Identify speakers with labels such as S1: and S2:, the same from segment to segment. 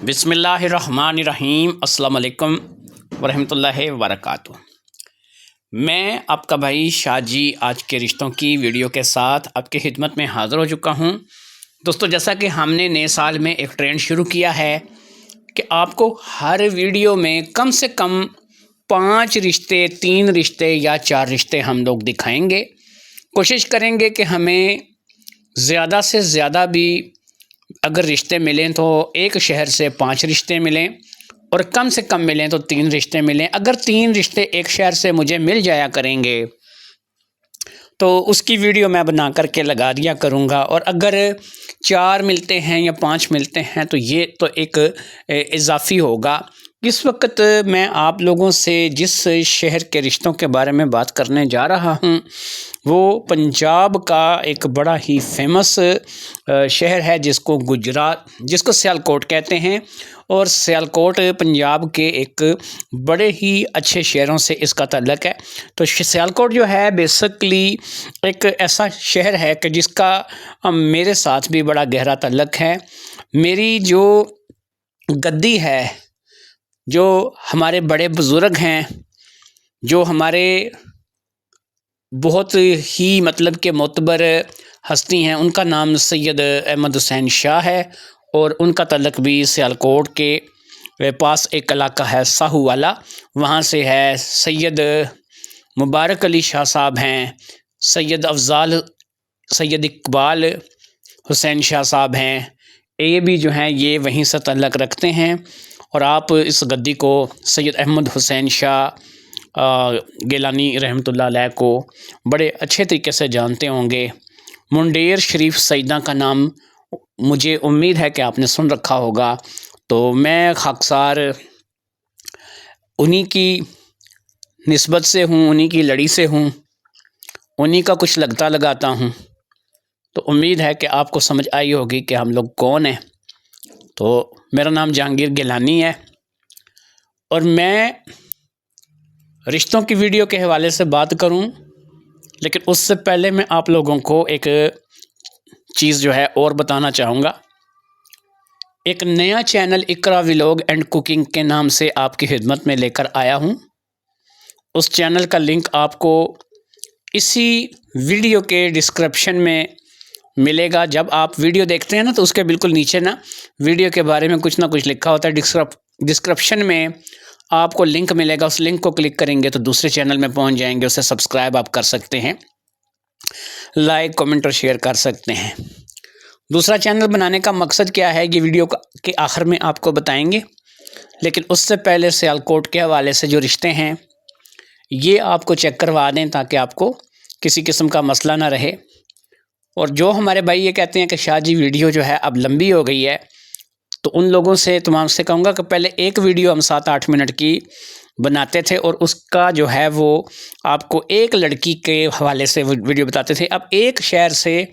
S1: بسم اللہ الرحمن الرحیم۔ السلام علیکم ورحمۃ اللہ وبرکاتہ۔ میں آپ کا بھائی شاہ جی آج کے رشتوں کی ویڈیو کے ساتھ آپ کی خدمت میں حاضر ہو چکا ہوں۔ دوستو، جیسا کہ ہم نے نئے سال میں ایک ٹرینڈ شروع کیا ہے کہ آپ کو ہر ویڈیو میں کم سے کم 5 رشتے، 3 رشتے یا 4 رشتے ہم لوگ دکھائیں گے۔ کوشش کریں گے کہ ہمیں زیادہ سے زیادہ بھی اگر رشتے ملیں تو ایک شہر سے 5 رشتے ملیں، اور کم سے کم ملیں تو 3 رشتے ملیں۔ اگر 3 رشتے ایک شہر سے مجھے مل جایا کریں گے تو اس کی ویڈیو میں بنا کر کے لگا دیا کروں گا، اور اگر 4 ملتے ہیں یا 5 ملتے ہیں تو یہ تو ایک اضافی ہوگا۔ اس وقت میں آپ لوگوں سے جس شہر کے رشتوں کے بارے میں بات کرنے جا رہا ہوں وہ پنجاب کا ایک بڑا ہی فیمس شہر ہے جس کو سیالکوٹ کہتے ہیں، اور سیالکوٹ پنجاب کے ایک بڑے ہی اچھے شہروں سے اس کا تعلق ہے۔ تو سیالکوٹ جو ہے بیسکلی ایک ایسا شہر ہے کہ جس کا میرے ساتھ بھی بڑا گہرا تعلق ہے۔ میری جو گدی ہے، جو ہمارے بڑے بزرگ ہیں، جو ہمارے بہت ہی مطلب کہ معتبر ہستی ہیں، ان کا نام سید احمد حسین شاہ ہے، اور ان کا تعلق بھی سیالکوٹ کے پاس ایک علاقہ ہے ساہو والا، وہاں سے ہے۔ سید مبارک علی شاہ صاحب ہیں، سید افضال، سید اقبال حسین شاہ صاحب ہیں، یہ بھی جو ہیں یہ وہیں سے تعلق رکھتے ہیں۔ اور آپ اس گدی کو سید احمد حسین شاہ گیلانی رحمۃ اللہ علیہ کو بڑے اچھے طریقے سے جانتے ہوں گے۔ منڈیر شریف سیدہ کا نام مجھے امید ہے کہ آپ نے سن رکھا ہوگا، تو میں خاکسار انہی کی نسبت سے ہوں، انہی کی لڑی سے ہوں، انہی کا کچھ لگتا لگاتا ہوں۔ تو امید ہے کہ آپ کو سمجھ آئی ہوگی کہ ہم لوگ کون ہیں۔ تو میرا نام جہانگیر گیلانی ہے، اور میں رشتوں کی ویڈیو کے حوالے سے بات کروں، لیکن اس سے پہلے میں آپ لوگوں کو ایک چیز جو ہے اور بتانا چاہوں گا۔ ایک نیا channel Iqra vlog and cooking کے نام سے آپ کی خدمت میں لے کر آیا ہوں۔ اس چینل کا لنک آپ کو اسی ویڈیو کے ڈسکرپشن میں ملے گا۔ جب آپ ویڈیو دیکھتے ہیں نا تو اس کے بالکل نیچے نا ویڈیو کے بارے میں کچھ نہ کچھ لکھا ہوتا ہے۔ ڈسکرپشن میں آپ کو لنک ملے گا، اس لنک کو کلک کریں گے تو دوسرے چینل میں پہنچ جائیں گے۔ اسے سبسکرائب آپ کر سکتے ہیں، لائک، کمنٹ اور شیئر کر سکتے ہیں۔ دوسرا چینل بنانے کا مقصد کیا ہے یہ ویڈیو کے آخر میں آپ کو بتائیں گے، لیکن اس سے پہلے سیالکوٹ کے حوالے سے جو رشتے ہیں یہ آپ کو چیک کروا دیں تاکہ آپ کو کسی قسم کا مسئلہ نہ رہے۔ اور جو ہمارے بھائی یہ کہتے ہیں کہ شاہ جی ویڈیو جو ہے اب لمبی ہو گئی ہے، تو ان لوگوں سے تمام سے کہوں گا کہ پہلے ایک ویڈیو ہم 7-8 منٹ کی بناتے تھے، اور اس کا جو ہے وہ آپ کو ایک لڑکی کے حوالے سے ویڈیو بتاتے تھے۔ اب ایک شہر سے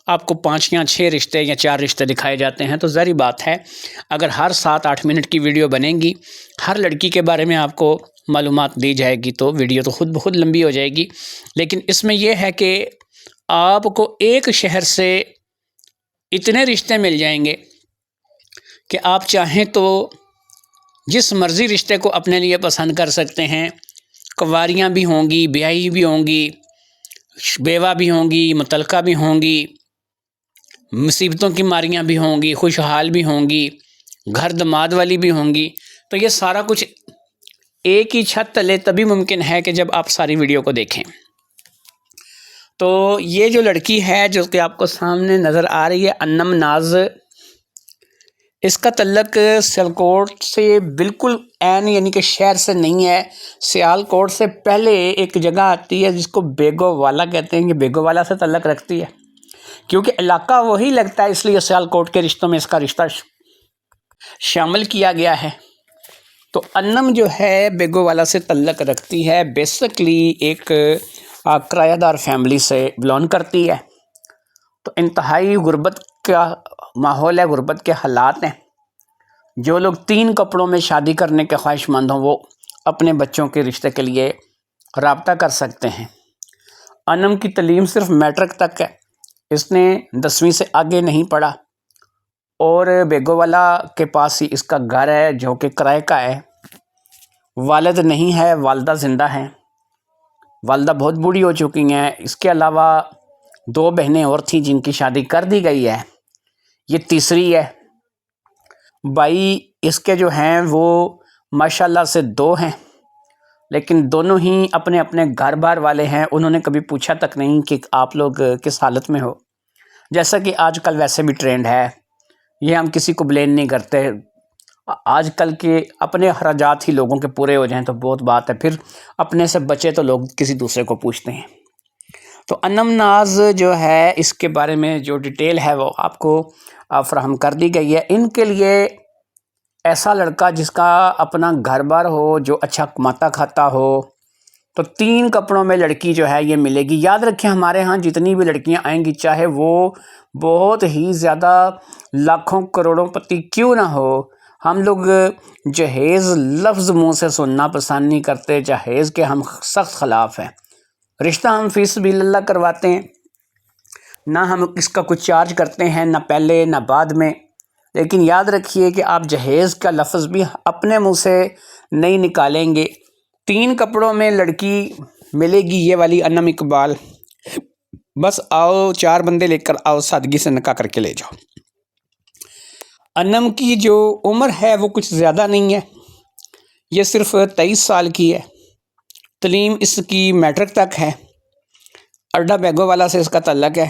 S1: آپ کو 5 یا 6 رشتے یا 4 رشتے دکھائے جاتے ہیں، تو ظاہری بات ہے اگر ہر 7-8 منٹ کی ویڈیو بنے گی، ہر لڑکی کے بارے میں آپ کو معلومات دی جائے گی، تو ویڈیو تو خود بخود لمبی ہو جائے گی۔ لیکن اس میں یہ ہے کہ آپ کو ایک شہر سے اتنے رشتے مل جائیں گے کہ آپ چاہیں تو جس مرضی رشتے کو اپنے لیے پسند کر سکتے ہیں۔ کنواریاں بھی ہوں گی، بیاہی بھی ہوں گی، بیوہ بھی ہوں گی، مطلقہ بھی ہوں گی، مصیبتوں کی ماریاں بھی ہوں گی، خوشحال بھی ہوں گی، گھر دماد والی بھی ہوں گی۔ تو یہ سارا کچھ ایک ہی چھت تلے تبھی ممکن ہے کہ جب آپ ساری ویڈیو کو دیکھیں۔ تو یہ جو لڑکی ہے جو کہ آپ کو سامنے نظر آ رہی ہے، انم ناز، اس کا تعلق سیالکوٹ سے بالکل عین یعنی کہ شہر سے نہیں ہے۔ سیالکوٹ سے پہلے ایک جگہ آتی ہے جس کو بیگو والا کہتے ہیں، یہ بیگو والا سے تعلق رکھتی ہے، کیونکہ علاقہ وہی لگتا ہے، اس لیے سیالکوٹ کے رشتوں میں اس کا رشتہ شامل کیا گیا ہے۔ تو انم جو ہے بیگو والا سے تعلق رکھتی ہے، بیسکلی ایک کرایہ دار فیملی سے بلانگ کرتی ہے۔ تو انتہائی غربت کا ماحول ہے، غربت کے حالات ہیں۔ جو لوگ 3 کپڑوں میں شادی کرنے کے خواہش مند ہوں وہ اپنے بچوں کے رشتے کے لیے رابطہ کر سکتے ہیں۔ انم کی تعلیم صرف میٹرک تک ہے، اس نے 10ویں سے آگے نہیں پڑھا، اور بیگووالا کے پاس ہی اس کا گھر ہے جو کہ کرائے کا ہے۔ والد نہیں ہے، والدہ زندہ ہیں۔ والدہ بہت بوڑھی ہو چکی ہیں۔ اس کے علاوہ 2 بہنیں اور تھیں جن کی شادی کر دی گئی ہے، یہ تیسری ہے۔ بھائی اس کے جو ہیں وہ ماشاءاللہ سے 2 ہیں، لیکن دونوں ہی اپنے اپنے گھر بار والے ہیں۔ انہوں نے کبھی پوچھا تک نہیں کہ آپ لوگ کس حالت میں ہو، جیسا کہ آج کل ویسے بھی ٹرینڈ ہے۔ یہ ہم کسی کو بلیم نہیں کرتے، آج کل کے اپنے اخراجات ہی لوگوں کے پورے ہو جائیں تو بہت بات ہے، پھر اپنے سے بچے تو لوگ کسی دوسرے کو پوچھتے ہیں۔ تو انم ناز جو ہے اس کے بارے میں جو ڈیٹیل ہے وہ آپ کو فراہم کر دی گئی ہے۔ ان کے لیے ایسا لڑکا جس کا اپنا گھر بار ہو، جو اچھا کماتا کھاتا ہو، تو 3 کپڑوں میں لڑکی جو ہے یہ ملے گی۔ یاد رکھیں ہمارے ہاں جتنی بھی لڑکیاں آئیں گی، چاہے وہ بہت ہی زیادہ لاکھوں کروڑوں پتی کیوں نہ ہو، ہم لوگ جہیز لفظ منہ سے سننا پسند نہیں کرتے، جہیز کے ہم سخت خلاف ہیں۔ رشتہ ہم فی سبیل اللہ کرواتے ہیں، نہ ہم اس کا کچھ چارج کرتے ہیں، نہ پہلے نہ بعد میں، لیکن یاد رکھیے کہ آپ جہیز کا لفظ بھی اپنے منہ سے نہیں نکالیں گے۔ 3 کپڑوں میں لڑکی ملے گی یہ والی انم اقبال، بس آؤ 4 بندے لے کر آؤ، سادگی سے نکاح کر کے لے جاؤ۔ انم کی جو عمر ہے وہ کچھ زیادہ نہیں ہے، یہ صرف 23 سال کی ہے۔ تعلیم اس کی میٹرک تک ہے۔ اڈا بیگووالا سے اس کا تعلق ہے،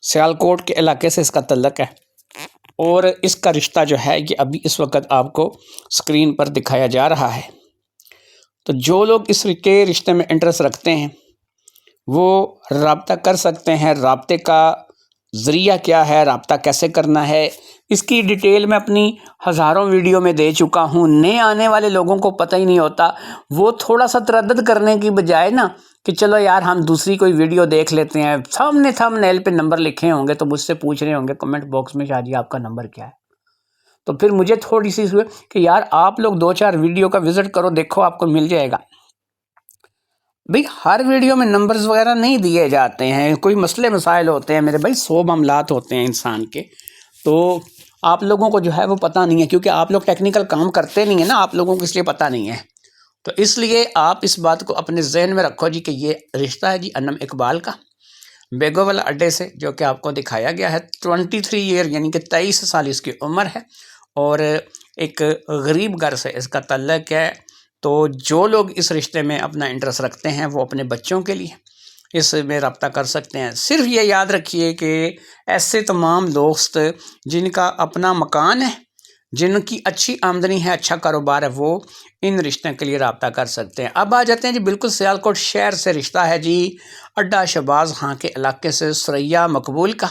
S1: سیالکوٹ کے علاقے سے اس کا تعلق ہے، اور اس کا رشتہ جو ہے یہ ابھی اس وقت آپ کو اسکرین پر دکھایا جا رہا ہے۔ تو جو لوگ اس کے رشتے میں انٹرسٹ رکھتے ہیں وہ رابطہ کر سکتے ہیں۔ رابطے کا ذریعہ کیا ہے، رابطہ کیسے کرنا ہے، اس کی ڈیٹیل میں اپنی ہزاروں ویڈیو میں دے چکا ہوں۔ نئے آنے والے لوگوں کو پتہ ہی نہیں ہوتا، وہ تھوڑا سا تردد کرنے کی بجائے نا کہ چلو یار ہم دوسری کوئی ویڈیو دیکھ لیتے ہیں، سامنے تھم نیل پہ نمبر لکھے ہوں گے تو مجھ سے پوچھ رہے ہوں گے کمنٹ باکس میں، شاہ جی آپ کا نمبر کیا ہے؟ تو پھر مجھے تھوڑی سی ہوئے کہ یار آپ لوگ 2-4 ویڈیو کا وزٹ کرو، دیکھو آپ کو مل جائے گا۔ بھئی ہر ویڈیو میں نمبرز وغیرہ نہیں دیے جاتے ہیں، کوئی مسئلے مسائل ہوتے ہیں میرے بھائی، 100 معاملات ہوتے ہیں انسان کے، تو آپ لوگوں کو جو ہے وہ پتہ نہیں ہے، کیونکہ آپ لوگ ٹیکنیکل کام کرتے نہیں ہیں نا، آپ لوگوں کو اس لیے پتہ نہیں ہے۔ تو اس لیے آپ اس بات کو اپنے ذہن میں رکھو جی کہ یہ رشتہ ہے جی انم اقبال کا بیگووالا اڈے سے، جو کہ آپ کو دکھایا گیا ہے۔ 23 ایئر یعنی کہ 23 سال اس کی عمر ہے، اور ایک غریب گھر سے اس کا تعلق ہے۔ تو جو لوگ اس رشتے میں اپنا انٹرسٹ رکھتے ہیں وہ اپنے بچوں کے لیے اس میں رابطہ کر سکتے ہیں۔ صرف یہ یاد رکھیے کہ ایسے تمام دوست جن کا اپنا مکان ہے، جن کی اچھی آمدنی ہے، اچھا کاروبار ہے، وہ ان رشتوں کے لیے رابطہ کر سکتے ہیں۔ اب آ جاتے ہیں جی بالکل سیالکوٹ شہر سے رشتہ ہے جی اڈا شہباز خان کے علاقے سے ثریا مقبول کا۔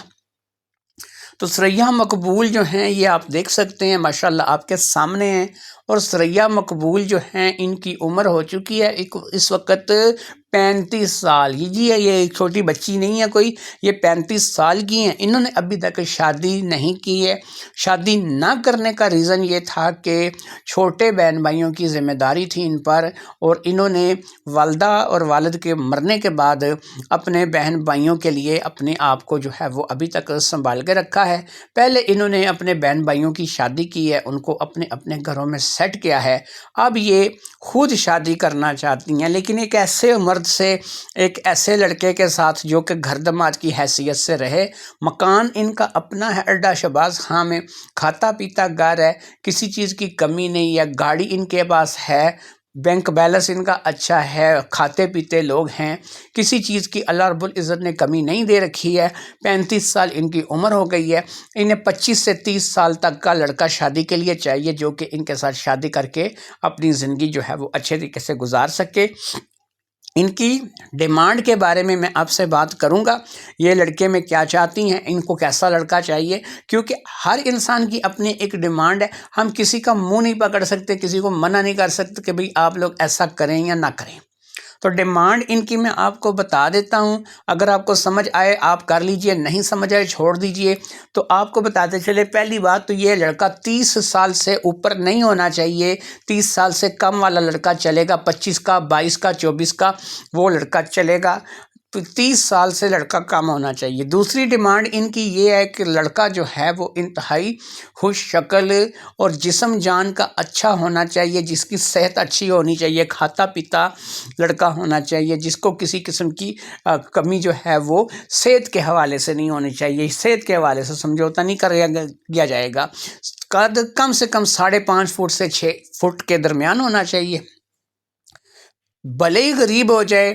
S1: تو ثریا مقبول جو ہیں یہ آپ دیکھ سکتے ہیں، ماشاءاللہ آپ کے سامنے ہیں، اور ثریا مقبول جو ہیں ان کی عمر ہو چکی ہے اس وقت 35 سال۔ جی یہ چھوٹی بچی نہیں ہے کوئی، یہ 35 سال کی ہیں۔ انہوں نے ابھی تک شادی نہیں کی ہے۔ شادی نہ کرنے کا ریزن یہ تھا کہ چھوٹے بہن بھائیوں کی ذمہ داری تھی ان پر، اور انہوں نے والدہ اور والد کے مرنے کے بعد اپنے بہن بھائیوں کے لیے اپنے آپ کو جو ہے وہ ابھی تک سنبھال کے رکھا ہے۔ پہلے انہوں نے اپنے بہن بھائیوں کی شادی کی ہے، ان کو اپنے اپنے گھروں میں سیٹ کیا ہے۔ اب یہ خود شادی کرنا چاہتی ہیں، لیکن ایک ایسے مرد سے، ایک ایسے لڑکے کے ساتھ جو کہ گھر داماد کی حیثیت سے رہے۔ مکان ان کا اپنا ہے اڈا شہباز خان میں، کھاتا پیتا گھر ہے، کسی چیز کی کمی نہیں ہے، گاڑی ان کے پاس ہے، بینک بیلنس ان کا اچھا ہے، کھاتے پیتے لوگ ہیں، کسی چیز کی اللہ رب العزت نے کمی نہیں دے رکھی ہے۔ 35 سال ان کی عمر ہو گئی ہے۔ انہیں 25 سے 30 سال تک کا لڑکا شادی کے لیے چاہیے، جو کہ ان کے ساتھ شادی کر کے اپنی زندگی جو ہے وہ اچھے طریقے سے گزار سکے۔ ان کی ڈیمانڈ کے بارے میں آپ سے بات کروں گا، یہ لڑکے میں کیا چاہتی ہیں، ان کو کیسا لڑکا چاہیے، کیونکہ ہر انسان کی اپنی ایک ڈیمانڈ ہے۔ ہم کسی کا منہ نہیں پکڑ سکتے، کسی کو منع نہیں کر سکتے کہ بھئی آپ لوگ ایسا کریں یا نہ کریں۔ تو ڈیمانڈ ان کی میں آپ کو بتا دیتا ہوں، اگر آپ کو سمجھ آئے آپ کر لیجئے، نہیں سمجھ آئے چھوڑ دیجئے۔ تو آپ کو بتاتے چلے، پہلی بات تو یہ لڑکا 30 سال سے اوپر نہیں ہونا چاہیے، 30 سال سے کم والا لڑکا چلے گا، 25 کا، 22 کا، 24 کا وہ لڑکا چلے گا۔ 30 سال سے لڑکا کم ہونا چاہیے۔ دوسری ڈیمانڈ ان کی یہ ہے کہ لڑکا جو ہے وہ انتہائی خوش شکل اور جسم جان کا اچھا ہونا چاہیے، جس کی صحت اچھی ہونی چاہیے، کھاتا پیتا لڑکا ہونا چاہیے، جس کو کسی قسم کی کمی جو ہے وہ صحت کے حوالے سے نہیں ہونی چاہیے، صحت کے حوالے سے سمجھوتا نہیں کیا جائے گا۔ قد کم سے کم 5.5 فٹ سے 6 فٹ کے درمیان ہونا چاہیے۔ بھلے ہی غریب ہو جائے،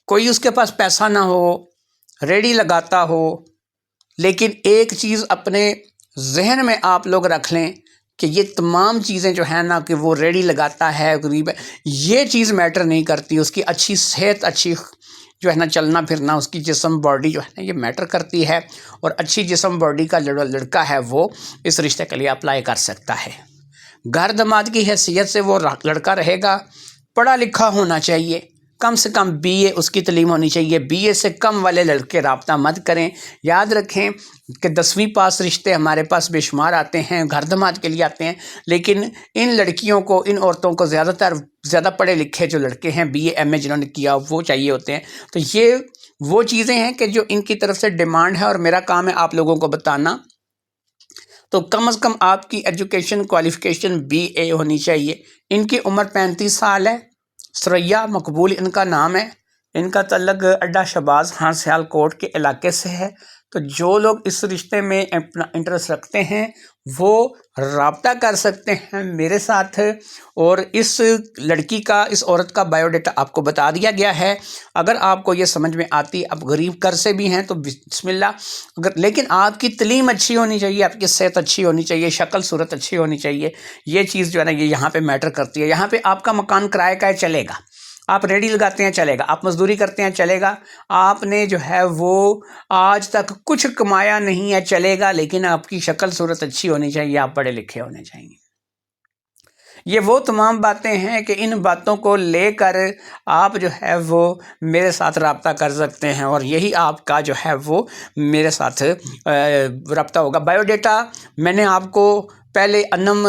S1: کوئی اس کے پاس پیسہ نہ ہو، ریڑھی لگاتا ہو، لیکن ایک چیز اپنے ذہن میں آپ لوگ رکھ لیں کہ یہ تمام چیزیں جو ہیں نا، کہ وہ ریڑھی لگاتا ہے، غریب ہے، یہ چیز میٹر نہیں کرتی۔ اس کی اچھی صحت، اچھی جو ہے نا چلنا پھرنا، اس کی جسم باڈی جو ہے نا یہ میٹر کرتی ہے، اور اچھی جسم باڈی کا لڑکا ہے وہ اس رشتے کے لیے اپلائی کر سکتا ہے۔ گھر داماد کی حیثیت سے وہ لڑکا رہے گا، پڑھا لکھا ہونا چاہیے، کم سے کم BA اس کی تعلیم ہونی چاہیے۔ BA سے کم والے لڑکے رابطہ مت کریں۔ یاد رکھیں کہ 10ویں پاس رشتے ہمارے پاس بے شمار آتے ہیں، گھر داماد کے لیے آتے ہیں، لیکن ان لڑکیوں کو، ان عورتوں کو زیادہ پڑھے لکھے جو لڑکے ہیں، BA MA جنہوں نے کیا وہ چاہیے ہوتے ہیں۔ تو یہ وہ چیزیں ہیں کہ جو ان کی طرف سے ڈیمانڈ ہے، اور میرا کام ہے آپ لوگوں کو بتانا۔ تو کم از کم آپ کی ایجوکیشن کوالیفیکیشن BA ہونی چاہیے۔ ان کی عمر 35 سال ہے۔ ثریا مقبول ان کا نام ہے۔ ان کا تعلق اڈا شہباز خان سیالکوٹ کے علاقے سے ہے۔ تو جو لوگ اس رشتے میں اپنا انٹرسٹ رکھتے ہیں وہ رابطہ کر سکتے ہیں میرے ساتھ، اور اس لڑکی کا، اس عورت کا بایو ڈیٹا آپ کو بتا دیا گیا ہے۔ اگر آپ کو یہ سمجھ میں آتی، اب غریب گھر سے بھی ہیں تو بسم اللہ، لیکن آپ کی تعلیم اچھی ہونی چاہیے، آپ کی صحت اچھی ہونی چاہیے، شکل صورت اچھی ہونی چاہیے۔ یہ چیز جو ہے نا یہ یہاں پہ میٹر کرتی ہے۔ یہاں پہ آپ کا مکان کرائے کا ہے، چلے گا، آپ ریڑھی لگاتے ہیں چلے گا، آپ مزدوری کرتے ہیں چلے گا، آپ نے جو ہے وہ آج تک کچھ کمایا نہیں ہے چلے گا، لیکن آپ کی شکل صورت اچھی ہونی چاہیے، آپ پڑھے لکھے ہونے چاہیے۔ یہ وہ تمام باتیں ہیں کہ ان باتوں کو لے کر آپ جو ہے وہ میرے ساتھ رابطہ کر سکتے ہیں، اور یہی آپ کا جو ہے وہ میرے ساتھ رابطہ ہوگا۔ بایو ڈیٹا میں نے آپ کو پہلے انم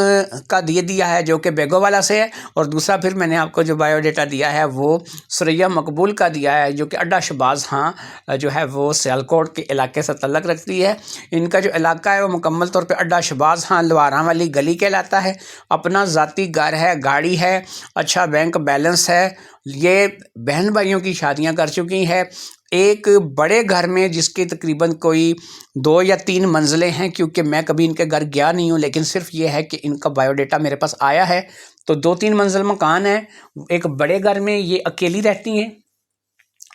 S1: کا دیا ہے جو کہ بیگو والا سے ہے، اور دوسرا پھر میں نے آپ کو جو بایو ڈیٹا دیا ہے وہ ثریا مقبول کا دیا ہے، جو کہ اڈا شہباز خان جو ہے وہ سیالکوٹ کے علاقے سے تعلق رکھتی ہے۔ ان کا جو علاقہ ہے وہ مکمل طور پہ اڈا شہباز خان لواراں والی گلی کہلاتا ہے۔ اپنا ذاتی گھر ہے، گاڑی ہے، اچھا بینک بیلنس ہے۔ یہ بہن بھائیوں کی شادیاں کر چکی ہے۔ ایک بڑے گھر میں جس کی تقریباً کوئی 2 یا 3 منزلیں ہیں، کیونکہ میں کبھی ان کے گھر گیا نہیں ہوں، لیکن صرف یہ ہے کہ ان کا بایو ڈیٹا میرے پاس آیا ہے۔ تو 2-3 منزل مکان ہے۔ ایک بڑے گھر میں یہ اکیلی رہتی ہیں۔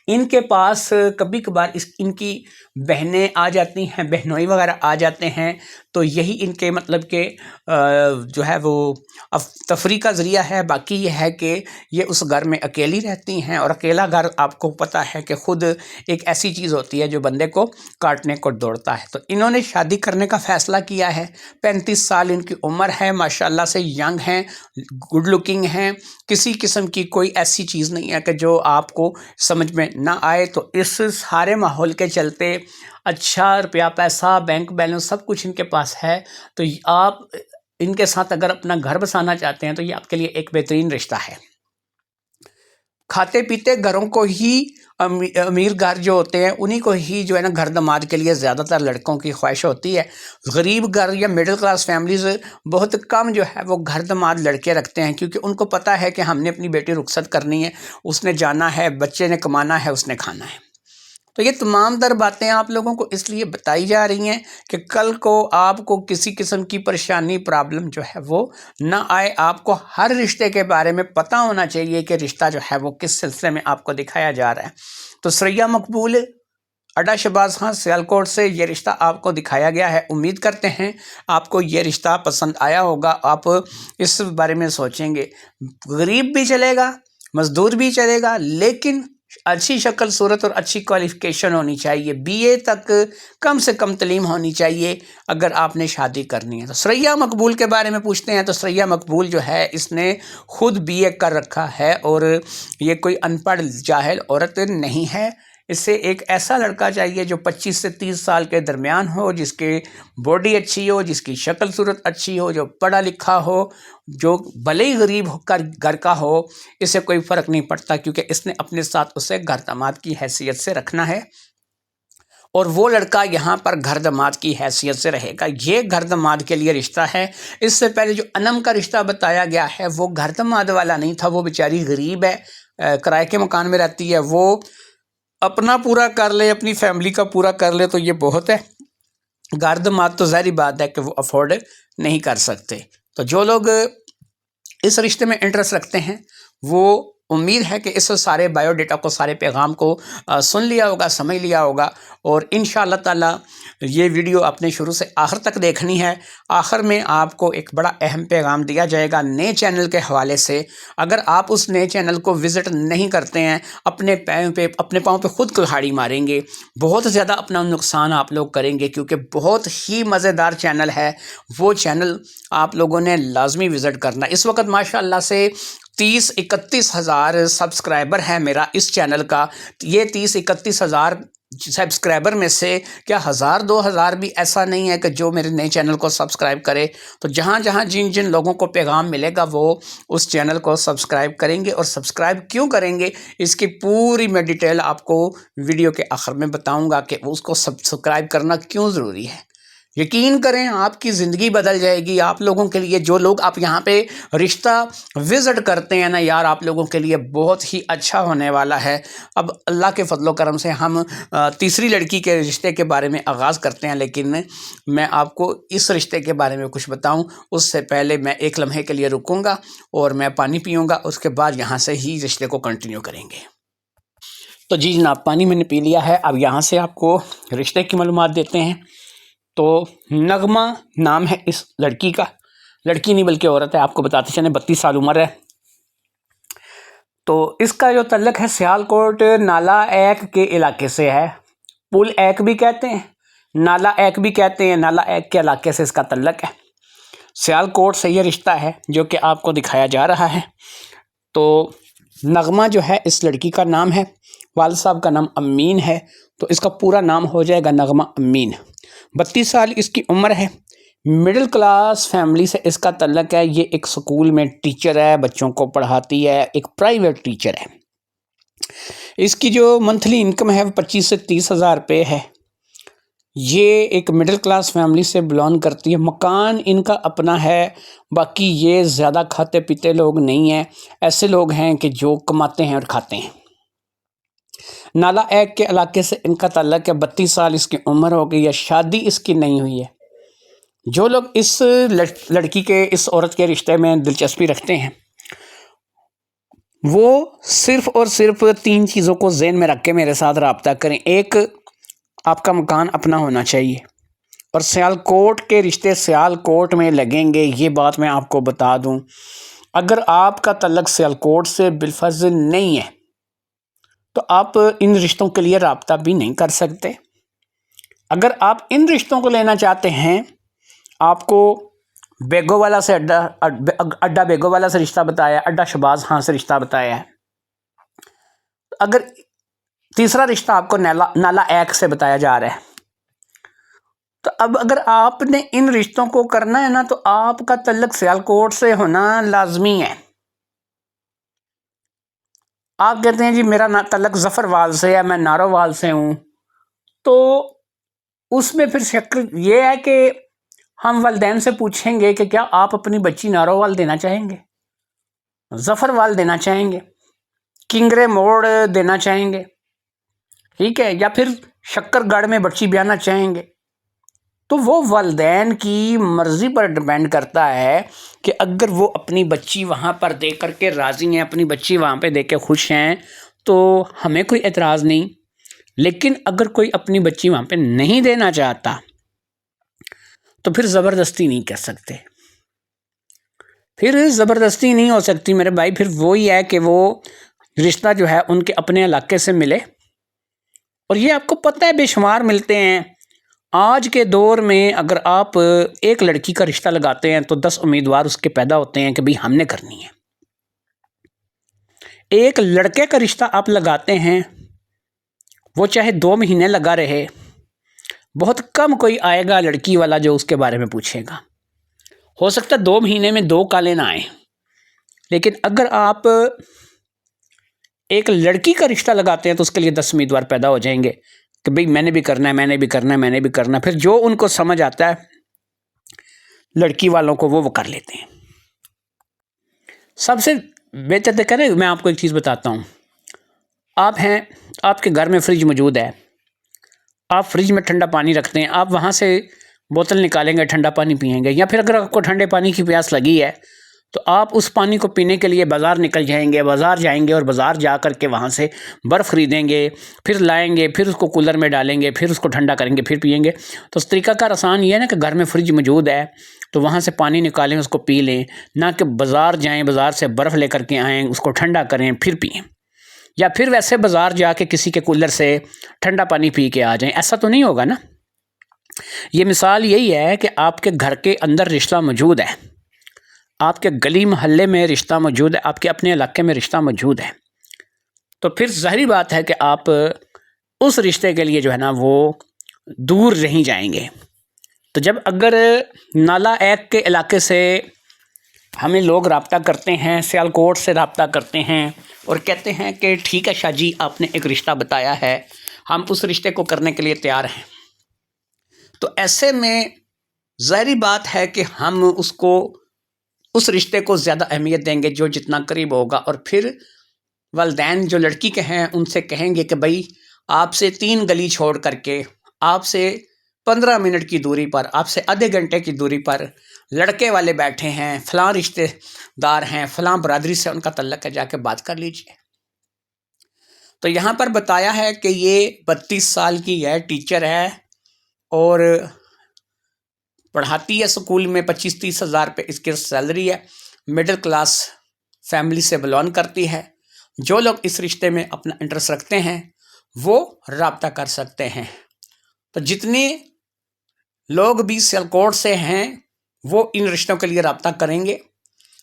S1: ان کے پاس کبھی کبھار ان کی بہنیں آ جاتی ہیں، بہنوئی وغیرہ آ جاتے ہیں، تو یہی ان کے مطلب کہ جو ہے وہ تفریح کا ذریعہ ہے۔ باقی یہ ہے کہ یہ اس گھر میں اکیلی رہتی ہیں، اور اکیلا گھر آپ کو پتہ ہے کہ خود ایک ایسی چیز ہوتی ہے جو بندے کو کاٹنے کو دوڑتا ہے۔ تو انہوں نے شادی کرنے کا فیصلہ کیا ہے۔ 35 سال ان کی عمر ہے، ماشاءاللہ سے ینگ ہیں، گڈ لکنگ ہیں، کسی قسم کی کوئی ایسی چیز نہیں ہے کہ جو آپ کو سمجھ میں نہ آئے۔ تو اس سارے ماحول کے چلتے اچھا روپیہ پیسہ، بینک بیلنس سب کچھ ان کے پاس ہے۔ تو آپ ان کے ساتھ اگر اپنا گھر بسانا چاہتے ہیں تو یہ آپ کے لیے ایک بہترین رشتہ ہے۔ کھاتے پیتے گھروں کو ہی، امیر گھر جو ہوتے ہیں انہی کو ہی جو ہے نا گھر داماد کے لیے زیادہ تر لڑکوں کی خواہش ہوتی ہے۔ غریب گھر یا مڈل کلاس فیملیز بہت کم جو ہے وہ گھر داماد لڑکے رکھتے ہیں، کیونکہ ان کو پتہ ہے کہ ہم نے اپنی بیٹی رخصت کرنی ہے، اس نے جانا ہے، بچے نے کمانا ہے، اس نے کھانا ہے۔ تو یہ تمام تر باتیں آپ لوگوں کو اس لیے بتائی جا رہی ہیں کہ کل کو آپ کو کسی قسم کی پریشانی، پرابلم جو ہے وہ نہ آئے۔ آپ کو ہر رشتے کے بارے میں پتہ ہونا چاہیے کہ رشتہ جو ہے وہ کس سلسلے میں آپ کو دکھایا جا رہا ہے۔ تو ثریا مقبول اڈا شہباز خان سیالکوٹ سے یہ رشتہ آپ کو دکھایا گیا ہے۔ امید کرتے ہیں آپ کو یہ رشتہ پسند آیا ہوگا، آپ اس بارے میں سوچیں گے۔ غریب بھی چلے گا، مزدور بھی چلے گا، لیکن اچھی شکل صورت اور اچھی کوالیفیکیشن ہونی چاہیے۔ BA تک کم سے کم تعلیم ہونی چاہیے اگر آپ نے شادی کرنی ہے۔ تو ثریا مقبول کے بارے میں پوچھتے ہیں۔ تو ثریا مقبول جو ہے اس نے خود BA کر رکھا ہے، اور یہ کوئی ان پڑھ جاہل عورت نہیں ہے۔ اسے ایک ایسا لڑکا چاہیے جو 25 سے 30 سال کے درمیان ہو، جس کے باڈی اچھی ہو، جس کی شکل صورت اچھی ہو، جو پڑھا لکھا ہو، جو بھلے ہی غریب ہو کر گھر کا ہو، اسے کوئی فرق نہیں پڑتا، کیونکہ اس نے اپنے ساتھ اسے گھر داماد کی حیثیت سے رکھنا ہے، اور وہ لڑکا یہاں پر گھر داماد کی حیثیت سے رہے گا۔ یہ گھر داماد کے لیے رشتہ ہے۔ اس سے پہلے جو انم کا رشتہ بتایا گیا ہے وہ گھر داماد والا نہیں تھا، وہ بیچاری غریب ہے، کرائے کے مکان میں رہتی ہے، وہ اپنا پورا کر لے، اپنی فیملی کا پورا کر لے تو یہ بہت ہے۔ گھر داماد تو ظاہری بات ہے کہ وہ افورڈ نہیں کر سکتے۔ تو جو لوگ اس رشتے میں انٹرسٹ رکھتے ہیں وہ امید ہے کہ اس سارے بایو ڈیٹا کو، سارے پیغام کو سن لیا ہوگا، سمجھ لیا ہوگا، اور انشاءاللہ تعالی یہ ویڈیو آپ نے شروع سے آخر تک دیکھنی ہے۔ آخر میں آپ کو ایک بڑا اہم پیغام دیا جائے گا نئے چینل کے حوالے سے۔ اگر آپ اس نئے چینل کو وزٹ نہیں کرتے ہیں، اپنے پاؤں پہ خود کلہاڑی ماریں گے، بہت زیادہ اپنا نقصان آپ لوگ کریں گے، کیونکہ بہت ہی مزیدار چینل ہے وہ چینل، آپ لوگوں نے لازمی وزٹ کرنا۔ اس وقت ماشاءاللہ سے 30-31 ہزار سبسکرائبر ہے میرا اس چینل کا۔ یہ 30-31 ہزار سبسکرائبر میں سے کیا 1000-2000 بھی ایسا نہیں ہے کہ جو میرے نئے چینل کو سبسکرائب کرے؟ تو جہاں جہاں جن لوگوں کو پیغام ملے گا وہ اس چینل کو سبسکرائب کریں گے، اور سبسکرائب کیوں کریں گے اس کی پوری میں ڈیٹیل آپ کو ویڈیو کے آخر میں بتاؤں گا کہ اس کو سبسکرائب کرنا کیوں ضروری ہے۔ یقین کریں آپ کی زندگی بدل جائے گی۔ آپ لوگوں کے لیے، جو لوگ آپ یہاں پہ رشتہ وزٹ کرتے ہیں نا یار، آپ لوگوں کے لیے بہت ہی اچھا ہونے والا ہے۔ اب اللہ کے فضل و کرم سے ہم تیسری لڑکی کے رشتے کے بارے میں آغاز کرتے ہیں، لیکن میں آپ کو اس رشتے کے بارے میں کچھ بتاؤں اس سے پہلے میں ایک لمحے کے لیے رکوں گا اور میں پانی پیوں گا، اس کے بعد یہاں سے ہی رشتے کو کنٹینیو کریں گے۔ تو جی جناب، پانی میں نے پی لیا ہے۔ اب یہاں سے آپ کو رشتے کی معلومات دیتے ہیں۔ تو نغمہ نام ہے اس لڑکی کا، لڑکی نہیں بلکہ عورت ہے، آپ کو بتاتے چلیں 32 سال عمر ہے۔ تو اس کا جو تعلق ہے سیالکوٹ نالا ایک کے علاقے سے ہے۔ پل ایک بھی کہتے ہیں، نالا ایک بھی کہتے ہیں، نالا ایک کے علاقے سے اس کا تعلق ہے۔ سیالکوٹ سے یہ رشتہ ہے جو کہ آپ کو دکھایا جا رہا ہے۔ تو نغمہ جو ہے اس لڑکی کا نام ہے، والد صاحب کا نام امین ہے، تو اس کا پورا نام ہو جائے گا نغمہ امین۔ 32 سال اس کی عمر ہے، مڈل کلاس فیملی سے اس کا تعلق ہے۔ یہ ایک سکول میں ٹیچر ہے، بچوں کو پڑھاتی ہے، ایک پرائیویٹ ٹیچر ہے۔ اس کی جو منتھلی انکم ہے وہ 25 سے 30 ہزار روپے ہے۔ یہ ایک مڈل کلاس فیملی سے بلانگ کرتی ہے۔ مکان ان کا اپنا ہے، باقی یہ زیادہ کھاتے پیتے لوگ نہیں ہیں، ایسے لوگ ہیں کہ جو کماتے ہیں اور کھاتے ہیں۔ نالا ایک کے علاقے سے ان کا تعلق ہے۔ 32 سال اس کی عمر ہو گئی ہے، شادی اس کی نہیں ہوئی ہے۔ جو لوگ اس لڑکی کے، اس عورت کے رشتے میں دلچسپی رکھتے ہیں وہ صرف اور صرف 3 چیزوں کو ذہن میں رکھ کے میرے ساتھ رابطہ کریں۔ ایک، آپ کا مکان اپنا ہونا چاہیے، اور سیالکوٹ کے رشتے سیالکوٹ میں لگیں گے، یہ بات میں آپ کو بتا دوں۔ اگر آپ کا تعلق سیالکوٹ سے بالفرض نہیں ہے تو آپ ان رشتوں کے لیے رابطہ بھی نہیں کر سکتے۔ اگر آپ ان رشتوں کو لینا چاہتے ہیں، آپ کو بیگو والا سے اڈا بیگو والا سے رشتہ بتایا، اڈا شہباز خان سے رشتہ بتایا ہے۔ اگر تیسرا رشتہ آپ کو نالا ایک سے بتایا جا رہا ہے، تو اب اگر آپ نے ان رشتوں کو کرنا ہے نا تو آپ کا تعلق سیالکوٹ سے ہونا لازمی ہے۔ آپ کہتے ہیں جی میرا تعلق ظفروال سے ہے، میں نارووال سے ہوں، تو اس میں پھر شکل یہ ہے کہ ہم والدین سے پوچھیں گے کہ کیا آپ اپنی بچی نارووال دینا چاہیں گے، ظفروال دینا چاہیں گے، کنگرے موڑ دینا چاہیں گے، ٹھیک ہے، یا پھر شکر گڑھ میں بچی بیانا چاہیں گے؟ تو وہ والدین کی مرضی پر ڈیپینڈ کرتا ہے کہ اگر وہ اپنی بچی وہاں پر دے کر کے راضی ہیں، اپنی بچی وہاں پہ دے کے خوش ہیں تو ہمیں کوئی اعتراض نہیں۔ لیکن اگر کوئی اپنی بچی وہاں پہ نہیں دینا چاہتا تو پھر زبردستی نہیں کر سکتے، پھر زبردستی نہیں ہو سکتی میرے بھائی۔ پھر وہی ہے کہ وہ رشتہ جو ہے ان کے اپنے علاقے سے ملے، اور یہ آپ کو پتہ ہے بے شمار ملتے ہیں۔ آج کے دور میں اگر آپ ایک لڑکی کا رشتہ لگاتے ہیں تو 10 امیدوار اس کے پیدا ہوتے ہیں کہ بھئی ہم نے کرنی ہے۔ ایک لڑکے کا رشتہ آپ لگاتے ہیں وہ چاہے 2 مہینے لگا رہے، بہت کم کوئی آئے گا لڑکی والا جو اس کے بارے میں پوچھے گا. ہو سکتا ہے 2 مہینے میں 2 کالیں نہ آئیں، لیکن اگر آپ ایک لڑکی کا رشتہ لگاتے ہیں تو اس کے لیے 10 امیدوار پیدا ہو جائیں گے کہ بھئی میں نے بھی کرنا ہے، میں نے بھی کرنا ہے، میں نے بھی کرنا ہے. پھر جو ان کو سمجھ آتا ہے لڑکی والوں کو وہ کر لیتے ہیں. سب سے بہتر دیکھیں نا، میں آپ کو ایک چیز بتاتا ہوں. آپ ہیں، آپ کے گھر میں فریج موجود ہے، آپ فریج میں ٹھنڈا پانی رکھتے ہیں، آپ وہاں سے بوتل نکالیں گے، ٹھنڈا پانی پئیں گے. یا پھر اگر آپ کو ٹھنڈے پانی کی پیاس لگی ہے تو آپ اس پانی کو پینے کے لیے بازار نکل جائیں گے، بازار جائیں گے اور بازار جا کر کے وہاں سے برف خریدیں گے، پھر لائیں گے، پھر اس کو کولر میں ڈالیں گے، پھر اس کو ٹھنڈا کریں گے، پھر پئیں گے. تو اس طریقہ کار آسان یہ ہے نا کہ گھر میں فریج موجود ہے تو وہاں سے پانی نکالیں، اس کو پی لیں، نہ کہ بازار جائیں، بازار سے برف لے کر کے آئیں، اس کو ٹھنڈا کریں پھر پئیں، یا پھر ویسے بازار جا کے کسی کے کولر سے ٹھنڈا پانی پی کے آ جائیں. ایسا تو نہیں ہوگا نا. یہ مثال یہی ہے کہ آپ کے گھر کے اندر رشتہ موجود ہے، آپ کے گلی محلے میں رشتہ موجود ہے، آپ کے اپنے علاقے میں رشتہ موجود ہے. تو پھر ظاہری بات ہے کہ آپ اس رشتے کے لیے جو ہے نا وہ دور نہیں جائیں گے. تو جب اگر نالا ایک کے علاقے سے ہمیں لوگ رابطہ کرتے ہیں، سیالکوٹ سے رابطہ کرتے ہیں اور کہتے ہیں کہ ٹھیک ہے شاہ جی، آپ نے ایک رشتہ بتایا ہے، ہم اس رشتے کو کرنے کے لیے تیار ہیں، تو ایسے میں ظاہری بات ہے کہ ہم اس رشتے کو زیادہ اہمیت دیں گے جو جتنا قریب ہوگا. اور پھر والدین جو لڑکی کے ہیں ان سے کہیں گے کہ بھائی آپ سے 3 گلی چھوڑ کر کے، آپ سے 15 منٹ کی دوری پر، آپ سے آدھے گھنٹے کی دوری پر لڑکے والے بیٹھے ہیں، فلاں رشتے دار ہیں، فلاں برادری سے ان کا تعلق ہے، جا کے بات کر لیجئے. تو یہاں پر بتایا ہے کہ یہ 32 سال کی ہے، ٹیچر ہے اور پڑھاتی ہے اسکول میں، 25-30 ہزار پہ اس کی سیلری ہے، مڈل کلاس فیملی سے بلونگ کرتی ہے. جو لوگ اس رشتے میں اپنا انٹرسٹ رکھتے ہیں وہ رابطہ کر سکتے ہیں. تو جتنے لوگ بھی سیالکوٹ سے ہیں وہ ان رشتوں کے لیے رابطہ کریں گے.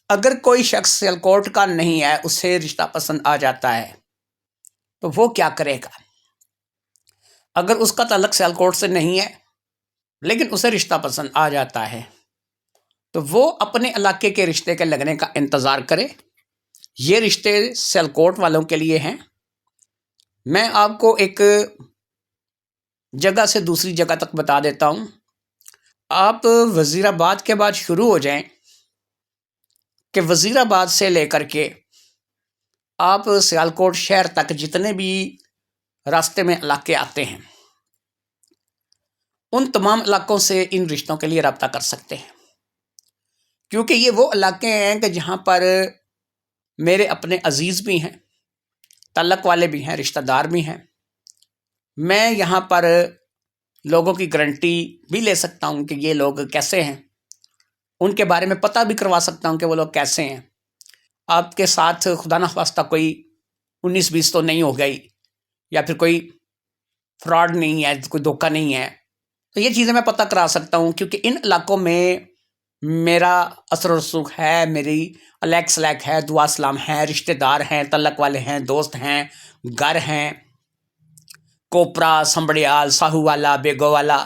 S1: اگر کوئی شخص سیالکوٹ کا نہیں ہے، اسے رشتہ پسند آ جاتا ہے تو وہ کیا کرے گا؟ اگر اس کا تعلق سیالکوٹ سے نہیں ہے لیکن اسے رشتہ پسند آ جاتا ہے تو وہ اپنے علاقے کے رشتے کے لگنے کا انتظار کرے. یہ رشتے سیالکوٹ والوں کے لیے ہیں. میں آپ کو ایک جگہ سے دوسری جگہ تک بتا دیتا ہوں. آپ وزیر آباد کے بعد شروع ہو جائیں کہ وزیر آباد سے لے کر کے آپ سیالکوٹ شہر تک جتنے بھی راستے میں علاقے آتے ہیں ان تمام علاقوں سے ان رشتوں کے لیے رابطہ کر سکتے ہیں، کیونکہ یہ وہ علاقے ہیں کہ جہاں پر میرے اپنے عزیز بھی ہیں، تعلق والے بھی ہیں، رشتہ دار بھی ہیں. میں یہاں پر لوگوں کی گارنٹی بھی لے سکتا ہوں کہ یہ لوگ کیسے ہیں، ان کے بارے میں پتہ بھی کروا سکتا ہوں کہ وہ لوگ کیسے ہیں. آپ کے ساتھ خدا نخواستہ کوئی 19-20 تو نہیں ہو گئی، یا پھر کوئی فراڈ نہیں ہے، کوئی دھوکہ نہیں ہے. تو یہ چیزیں میں پتہ کرا سکتا ہوں کیونکہ ان علاقوں میں میرا اثر و رسوخ ہے، میری الیک سلیک ہے، دعا سلام ہے، رشتہ دار ہیں، تعلق والے ہیں، دوست ہیں، گھر ہیں، کوپرا، سنبڑیال، ساہو والا، بیگو والا.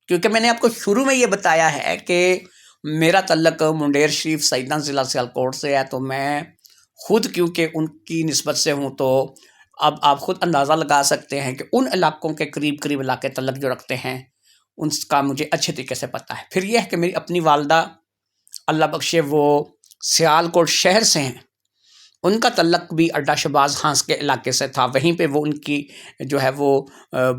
S1: کیونکہ میں نے آپ کو شروع میں یہ بتایا ہے کہ میرا تعلق منڈیر شریف سیدنا ضلع سیالکوٹ سے ہے، تو میں خود کیونکہ ان کی نسبت سے ہوں تو اب آپ خود اندازہ لگا سکتے ہیں کہ ان علاقوں کے قریب قریب علاقے تعلق جو رکھتے ہیں ان کا مجھے اچھے طریقے سے پتہ ہے. پھر یہ ہے کہ میری اپنی والدہ اللہ بخشے وہ سیالکوٹ شہر سے ہیں، ان کا تعلق بھی اڈا شہباز ہانس کے علاقے سے تھا، وہیں پہ وہ ان کی جو ہے وہ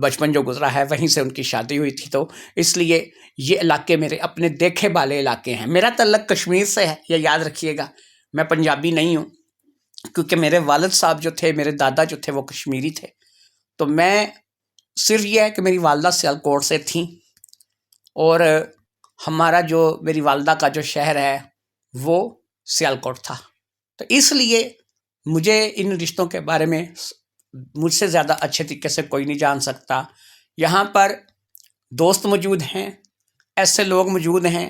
S1: بچپن جو گزرا ہے وہیں سے ان کی شادی ہوئی تھی. تو اس لیے یہ علاقے میرے اپنے دیکھے والے علاقے ہیں. میرا تعلق کشمیر سے ہے، یہ یاد رکھیے گا، میں پنجابی نہیں ہوں، کیونکہ میرے والد صاحب جو تھے، میرے دادا جو تھے وہ کشمیری تھے. تو میں صرف یہ ہے کہ میری والدہ سیالکوٹ سے تھیں اور ہمارا جو میری والدہ کا جو شہر ہے وہ سیالکوٹ تھا. تو اس لیے مجھے ان رشتوں کے بارے میں مجھ سے زیادہ اچھے طریقے سے کوئی نہیں جان سکتا. یہاں پر دوست موجود ہیں، ایسے لوگ موجود ہیں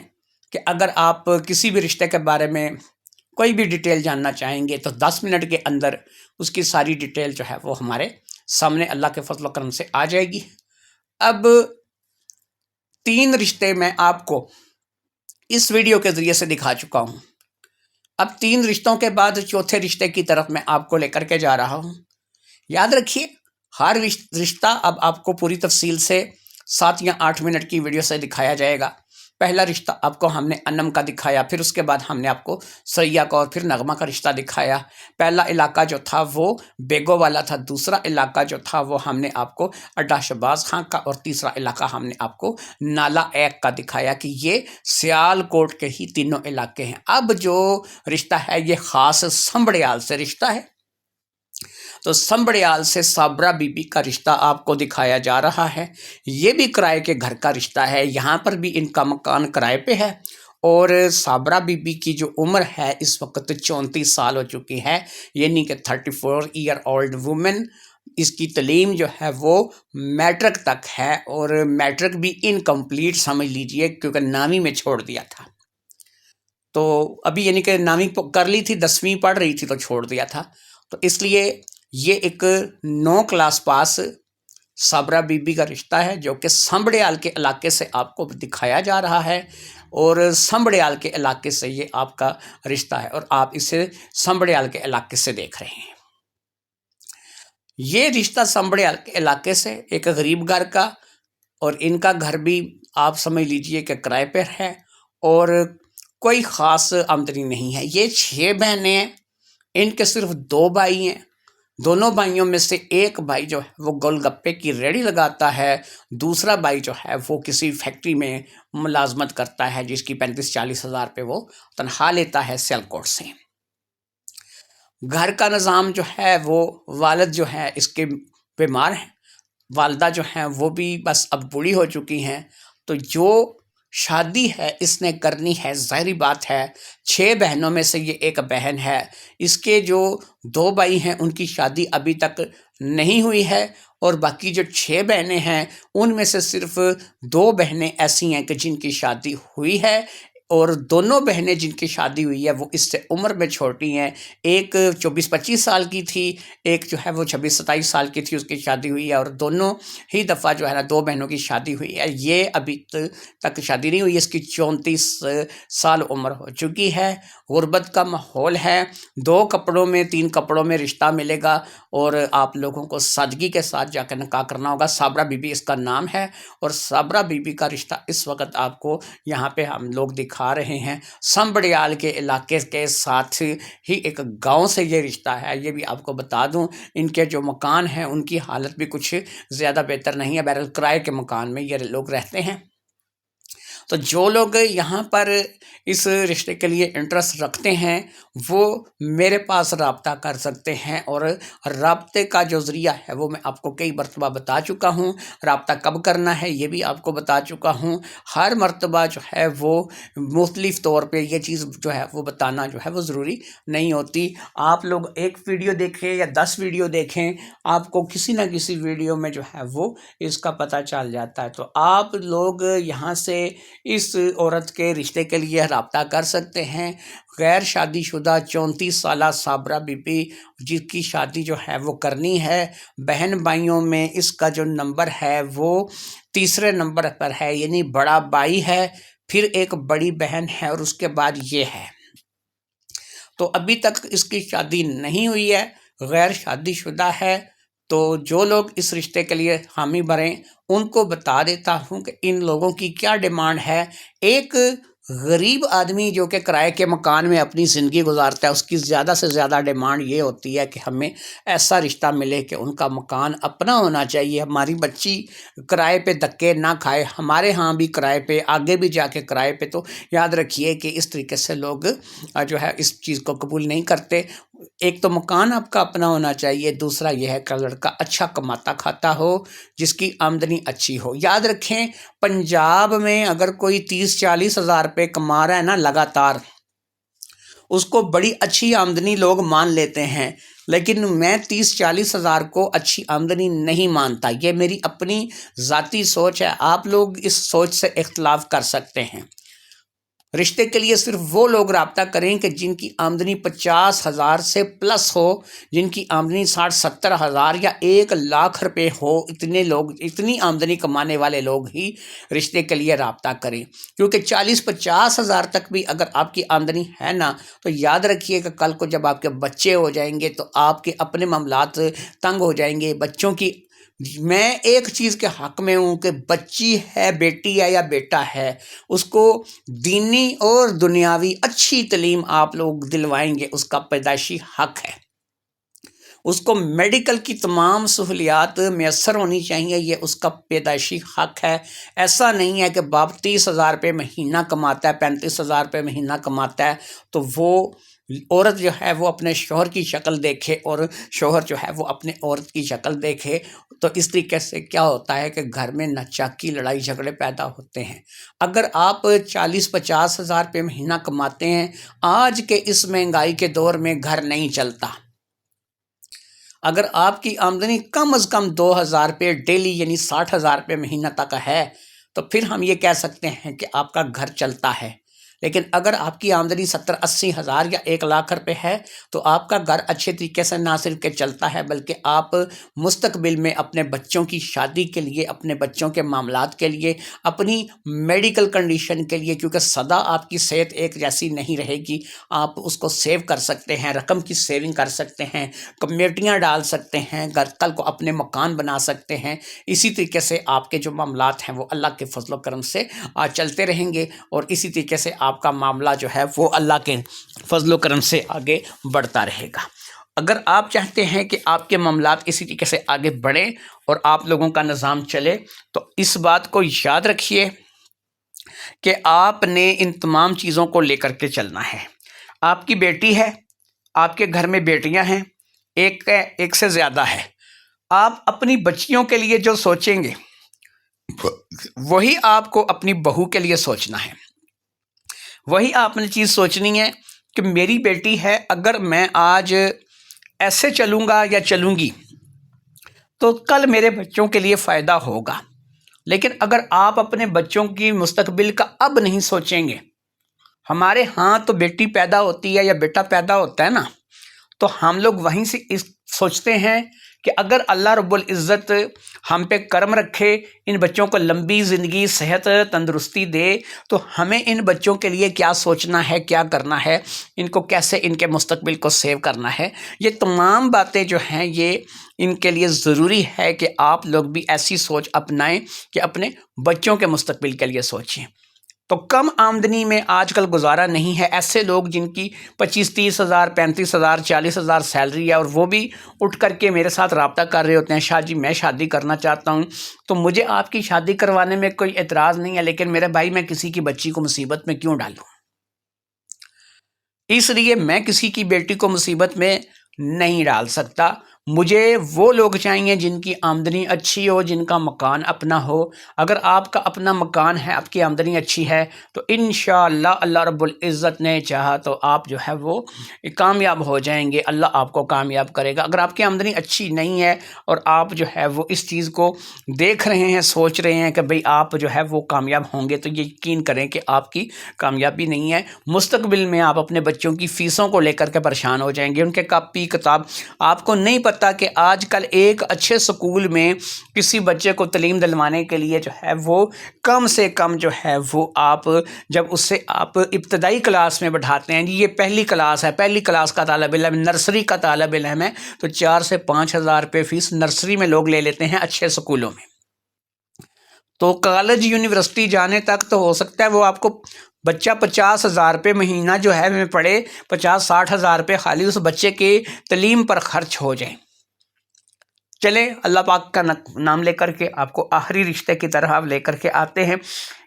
S1: کہ اگر آپ کسی بھی رشتے کے بارے میں کوئی بھی ڈیٹیل جاننا چاہیں گے تو 10 منٹ کے اندر اس کی ساری ڈیٹیل جو ہے وہ ہمارے سامنے اللہ کے فضل و کرم سے آ جائے گی۔ اب 3 رشتے میں آپ کو اس ویڈیو کے ذریعے سے دکھا چکا ہوں۔ اب 3 رشتوں کے بعد چوتھے رشتے کی طرف میں آپ کو لے کر کے جا رہا ہوں۔ یاد رکھیے ہر رشتہ اب آپ کو پوری تفصیل سے 7 یا 8 منٹ کی ویڈیو سے دکھایا جائے گا۔ پہلا رشتہ آپ کو ہم نے انم کا دکھایا، پھر اس کے بعد ہم نے آپ کو سریا کا اور پھر نغمہ کا رشتہ دکھایا۔ پہلا علاقہ جو تھا وہ بیگو والا تھا، دوسرا علاقہ جو تھا وہ ہم نے آپ کو اڈا شہباز خان کا، اور تیسرا علاقہ ہم نے آپ کو نالا ایک کا دکھایا کہ یہ سیال کوٹ کے ہی تینوں علاقے ہیں۔ اب جو رشتہ ہے یہ خاص سنبڑیال سے رشتہ ہے، تو سنبڑیال سے صابرہ بی بی کا رشتہ آپ کو دکھایا جا رہا ہے۔ یہ بھی کرائے کے گھر کا رشتہ ہے، یہاں پر بھی ان کا مکان کرائے پہ ہے، اور صابرہ بی بی کی جو عمر ہے اس وقت 34 سال ہو چکی ہے، یعنی کہ 34 ایئر اولڈ وومن۔ اس کی تعلیم جو ہے وہ میٹرک تک ہے، اور میٹرک بھی انکمپلیٹ سمجھ لیجئے کیونکہ 9ویں میں چھوڑ دیا تھا۔ تو ابھی یعنی کہ 9ویں کر لی تھی، 10ویں پڑھ رہی تھی تو چھوڑ دیا تھا، تو اس لیے یہ ایک 9 class pass Sabira Bibi کا رشتہ ہے جو کہ سنبڑیال کے علاقے سے آپ کو دکھایا جا رہا ہے، اور سنبڑیال کے علاقے سے یہ آپ کا رشتہ ہے، اور آپ اسے سنبڑیال کے علاقے سے دیکھ رہے ہیں۔ یہ رشتہ سنبڑیال کے علاقے سے ایک غریب گھر کا، اور ان کا گھر بھی آپ سمجھ لیجئے کہ کرائے پر ہے، اور کوئی خاص آمدنی نہیں ہے۔ یہ 6 بہنیں ہیں، ان کے صرف 2 بھائی ہیں۔ دونوں بھائیوں میں سے ایک بھائی جو ہے وہ گول گپے کی ریڑھی لگاتا ہے، دوسرا بھائی جو ہے وہ کسی فیکٹری میں ملازمت کرتا ہے جس کی 35-40 ہزار پہ وہ تنخواہ لیتا ہے سیالکوٹ سے۔ گھر کا نظام جو ہے وہ والد جو ہے اس کے بیمار ہیں، والدہ جو ہیں وہ بھی بس اب بوڑھی ہو چکی ہیں، تو جو شادی ہے اس نے کرنی ہے، ظاہری بات ہے 6 بہنوں میں سے یہ ایک بہن ہے، اس کے جو 2 بھائی ہیں ان کی شادی ابھی تک نہیں ہوئی ہے، اور باقی جو 6 بہنیں ہیں ان میں سے صرف 2 بہنیں ایسی ہیں کہ جن کی شادی ہوئی ہے، اور دونوں بہنیں جن کی شادی ہوئی ہے وہ اس سے عمر میں چھوٹی ہیں۔ ایک 24-25 سال کی تھی، ایک جو ہے وہ 26-27 سال کی تھی، اس کی شادی ہوئی ہے، اور دونوں ہی دفعہ جو ہے نا 2 بہنوں کی شادی ہوئی ہے۔ یہ ابھی تک شادی نہیں ہوئی، اس کی 34 سال عمر ہو چکی ہے۔ غربت کا ماحول ہے، 2 کپڑوں میں 3 کپڑوں میں رشتہ ملے گا، اور آپ لوگوں کو سادگی کے ساتھ جا کے نکاح کرنا ہوگا۔ صابرہ بی بی اس کا نام ہے، اور صابرہ بی بی کا رشتہ اس وقت آپ کو یہاں پہ ہم لوگ دکھا رہے ہیں۔ سنبڑیال کے علاقے کے ساتھ ہی ایک گاؤں سے یہ رشتہ ہے۔ یہ بھی آپ کو بتا دوں ان کے جو مکان ہیں ان کی حالت بھی کچھ زیادہ بہتر نہیں ہے، بہرحال کرائے کے مکان میں یہ لوگ رہتے ہیں۔ تو جو لوگ یہاں پر اس رشتے کے لیے انٹرسٹ رکھتے ہیں وہ میرے پاس رابطہ کر سکتے ہیں، اور رابطے کا جو ذریعہ ہے وہ میں آپ کو کئی مرتبہ بتا چکا ہوں۔ رابطہ کب کرنا ہے یہ بھی آپ کو بتا چکا ہوں۔ ہر مرتبہ جو ہے وہ مختلف طور پہ یہ چیز جو ہے وہ بتانا جو ہے وہ ضروری نہیں ہوتی۔ آپ لوگ ایک ویڈیو دیکھیں یا 10 ویڈیو دیکھیں، آپ کو کسی نہ کسی ویڈیو میں جو ہے وہ اس کا پتہ چل جاتا ہے۔ تو آپ لوگ یہاں سے اس عورت کے رشتے کے لیے رابطہ کر سکتے ہیں۔ غیر شادی شدہ 34 سالہ صابرہ بی بی جس کی شادی جو ہے وہ کرنی ہے، بہن بھائیوں میں اس کا جو نمبر ہے وہ 3رے نمبر پر ہے، یعنی بڑا بھائی ہے، پھر ایک بڑی بہن ہے، اور اس کے بعد یہ ہے۔ تو ابھی تک اس کی شادی نہیں ہوئی ہے، غیر شادی شدہ ہے۔ تو جو لوگ اس رشتے کے لیے حامی بھریں ان کو بتا دیتا ہوں کہ ان لوگوں کی کیا ڈیمانڈ ہے۔ ایک غریب آدمی جو کہ کرائے کے مکان میں اپنی زندگی گزارتا ہے اس کی زیادہ سے زیادہ ڈیمانڈ یہ ہوتی ہے کہ ہمیں ایسا رشتہ ملے کہ ان کا مکان اپنا ہونا چاہیے، ہماری بچی کرائے پہ دھکے نہ کھائے، ہمارے ہاں بھی کرائے پہ، آگے بھی جا کے کرائے پہ۔ تو یاد رکھیے کہ اس طریقے سے لوگ جو ہے اس چیز کو قبول نہیں کرتے۔ ایک تو مکان آپ کا اپنا ہونا چاہیے، دوسرا یہ ہے کہ لڑکا اچھا کماتا کھاتا ہو، جس کی آمدنی اچھی ہو۔ یاد رکھیں پنجاب میں اگر کوئی 30-40 ہزار روپے کما رہا ہے نا لگاتار، اس کو بڑی اچھی آمدنی لوگ مان لیتے ہیں، لیکن میں 30-40 ہزار کو اچھی آمدنی نہیں مانتا۔ یہ میری اپنی ذاتی سوچ ہے، آپ لوگ اس سوچ سے اختلاف کر سکتے ہیں۔ رشتے کے لیے صرف وہ لوگ رابطہ کریں کہ جن کی آمدنی 50,000 سے پلس ہو، جن کی آمدنی 60-70 ہزار یا 1 لاکھ روپے ہو، اتنے لوگ، اتنی آمدنی کمانے والے لوگ ہی رشتے کے لیے رابطہ کریں، کیونکہ 40-50 ہزار تک بھی اگر آپ کی آمدنی ہے نا، تو یاد رکھیے کہ کل کو جب آپ کے بچے ہو جائیں گے تو آپ کے اپنے معاملات تنگ ہو جائیں گے۔ بچوں کی، میں ایک چیز کے حق میں ہوں کہ بچی ہے، بیٹی ہے یا بیٹا ہے، اس کو دینی اور دنیاوی اچھی تعلیم آپ لوگ دلوائیں گے، اس کا پیدائشی حق ہے۔ اس کو میڈیکل کی تمام سہولیات میسر ہونی چاہیے، یہ اس کا پیدائشی حق ہے۔ ایسا نہیں ہے کہ باپ 30,000 روپے مہینہ کماتا ہے، 35,000 روپے مہینہ کماتا ہے تو وہ عورت جو ہے وہ اپنے شوہر کی شکل دیکھے اور شوہر جو ہے وہ اپنے عورت کی شکل دیکھے، تو اس طریقے سے کیا ہوتا ہے کہ گھر میں ناچاکی، لڑائی جھگڑے پیدا ہوتے ہیں۔ اگر آپ 40-50 ہزار روپے مہینہ کماتے ہیں، آج کے اس مہنگائی کے دور میں گھر نہیں چلتا۔ اگر آپ کی آمدنی کم از کم 2,000 روپے ڈیلی یعنی 60,000 روپے مہینہ تک ہے تو پھر ہم یہ کہہ سکتے ہیں کہ آپ کا گھر چلتا ہے۔ لیکن اگر آپ کی آمدنی 70-80 ہزار یا 1 لاکھ روپے ہے تو آپ کا گھر اچھے طریقے سے نہ صرف کہ چلتا ہے بلکہ آپ مستقبل میں اپنے بچوں کی شادی کے لیے، اپنے بچوں کے معاملات کے لیے، اپنی میڈیکل کنڈیشن کے لیے، کیونکہ سدا آپ کی صحت ایک جیسی نہیں رہے گی، آپ اس کو سیو کر سکتے ہیں، رقم کی سیونگ کر سکتے ہیں، کمیٹیاں ڈال سکتے ہیں، کل کو اپنے مکان بنا سکتے ہیں۔ اسی طریقے سے آپ کے جو معاملات ہیں وہ اللہ کے فضل و کرم سے چلتے رہیں گے، اور اسی طریقے سے آپ کا معاملہ جو ہے وہ اللہ کے فضل و کرم سے آگے بڑھتا رہے گا۔ اگر آپ چاہتے ہیں کہ آپ کے معاملات اسی طریقے سے آگے بڑھیں اور آپ لوگوں کا نظام چلے تو اس بات کو یاد رکھیے کہ آپ نے ان تمام چیزوں کو لے کر کے چلنا ہے۔ آپ کی بیٹی ہے، آپ کے گھر میں بیٹیاں ہیں، ایک سے زیادہ ہے، آپ اپنی بچیوں کے لیے جو سوچیں گے وہی آپ کو اپنی بہو کے لیے سوچنا ہے۔ وہی آپ نے چیز سوچنی ہے کہ میری بیٹی ہے، اگر میں آج ایسے چلوں گا یا چلوں گی تو کل میرے بچوں کے لیے فائدہ ہوگا۔ لیکن اگر آپ اپنے بچوں کی مستقبل کا اب نہیں سوچیں گے، ہمارے ہاں تو بیٹی پیدا ہوتی ہے یا بیٹا پیدا ہوتا ہے نا، تو ہم لوگ وہیں سے سوچتے ہیں کہ اگر اللہ رب العزت ہم پہ کرم رکھے، ان بچوں کو لمبی زندگی، صحت، تندرستی دے، تو ہمیں ان بچوں کے لیے کیا سوچنا ہے، کیا کرنا ہے، ان کو کیسے ان کے مستقبل کو سیو کرنا ہے۔ یہ تمام باتیں جو ہیں یہ ان کے لیے ضروری ہے کہ آپ لوگ بھی ایسی سوچ اپنائیں کہ اپنے بچوں کے مستقبل کے لیے سوچیں۔ تو کم آمدنی میں آج کل گزارا نہیں ہے۔ ایسے لوگ جن کی 25-30 ہزار، 35 ہزار، 40 ہزار سیلری ہے اور وہ بھی اٹھ کر کے میرے ساتھ رابطہ کر رہے ہوتے ہیں، شاہ جی میں شادی کرنا چاہتا ہوں، تو مجھے آپ کی شادی کروانے میں کوئی اعتراض نہیں ہے، لیکن میرے بھائی میں کسی کی بچی کو مصیبت میں کیوں ڈالوں؟ اس لیے میں کسی کی بیٹی کو مصیبت میں نہیں ڈال سکتا۔ مجھے وہ لوگ چاہیے جن کی آمدنی اچھی ہو، جن کا مکان اپنا ہو۔ اگر آپ کا اپنا مکان ہے، آپ کی آمدنی اچھی ہے تو انشاءاللہ اللہ رب العزت نے چاہا تو آپ جو ہے وہ کامیاب ہو جائیں گے، اللہ آپ کو کامیاب کرے گا۔ اگر آپ کی آمدنی اچھی نہیں ہے اور آپ جو ہے وہ اس چیز کو دیکھ رہے ہیں، سوچ رہے ہیں کہ بھئی آپ جو ہے وہ کامیاب ہوں گے، تو یہ یقین کریں کہ آپ کی کامیابی نہیں ہے۔ مستقبل میں آپ اپنے بچوں کی فیسوں کو لے کر کے پریشان ہو جائیں گے، ان کے کاپی کتاب۔ آپ کو نہیں پتہ کہ آج کل ایک اچھے سکول میں کسی بچے کو تعلیم دلوانے کے لیے جو ہے وہ کم سے کم جو ہے وہ آپ جب اس سے آپ ابتدائی کلاس میں بٹھاتے ہیں، یہ پہلی کلاس ہے، پہلی کلاس کا طالب علم، نرسری کا طالب علم ہے، تو 4 سے 5 ہزار روپے فیس نرسری میں لوگ لے لیتے ہیں اچھے سکولوں میں۔ تو کالج یونیورسٹی جانے تک تو ہو سکتا ہے وہ آپ کو بچہ 50 ہزار روپے مہینہ جو ہے میں پڑھے، 50-60 ہزار روپے خالی اس بچے کے تعلیم پر خرچ ہو جائیں۔ چلیں اللہ پاک کا نام لے کر کے آپ کو آخری رشتے کی طرح لے کر کے آتے ہیں،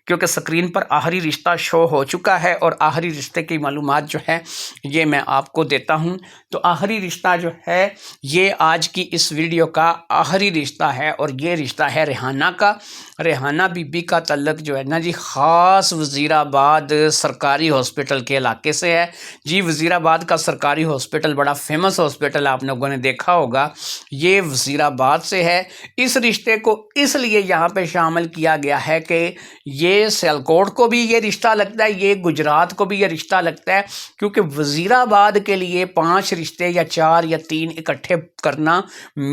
S1: کیونکہ سکرین پر آخری رشتہ شو ہو چکا ہے اور آخری رشتے کی معلومات جو ہے یہ میں آپ کو دیتا ہوں۔ تو آخری رشتہ جو ہے یہ آج کی اس ویڈیو کا آخری رشتہ ہے، اور یہ رشتہ ہے ریحانہ کا۔ ریحانہ بی بی کا تعلق جو ہے نا جی خاص وزیر آباد سرکاری ہاسپٹل کے علاقے سے ہے جی۔ وزیر آباد کا سرکاری ہاسپٹل بڑا فیمس ہاسپٹل آپ لوگوں نے دیکھا ہوگا، یہ وزیر آباد سے ہے۔ اس رشتے کو اس لیے یہاں پہ شامل کیا گیا ہے کہ یہ یہ سیالکوٹ کو بھی یہ رشتہ لگتا ہے، یہ گجرات کو بھی یہ رشتہ لگتا ہے، کیونکہ وزیر آباد کے لیے 5 رشتے یا 4 یا 3 اکٹھے کرنا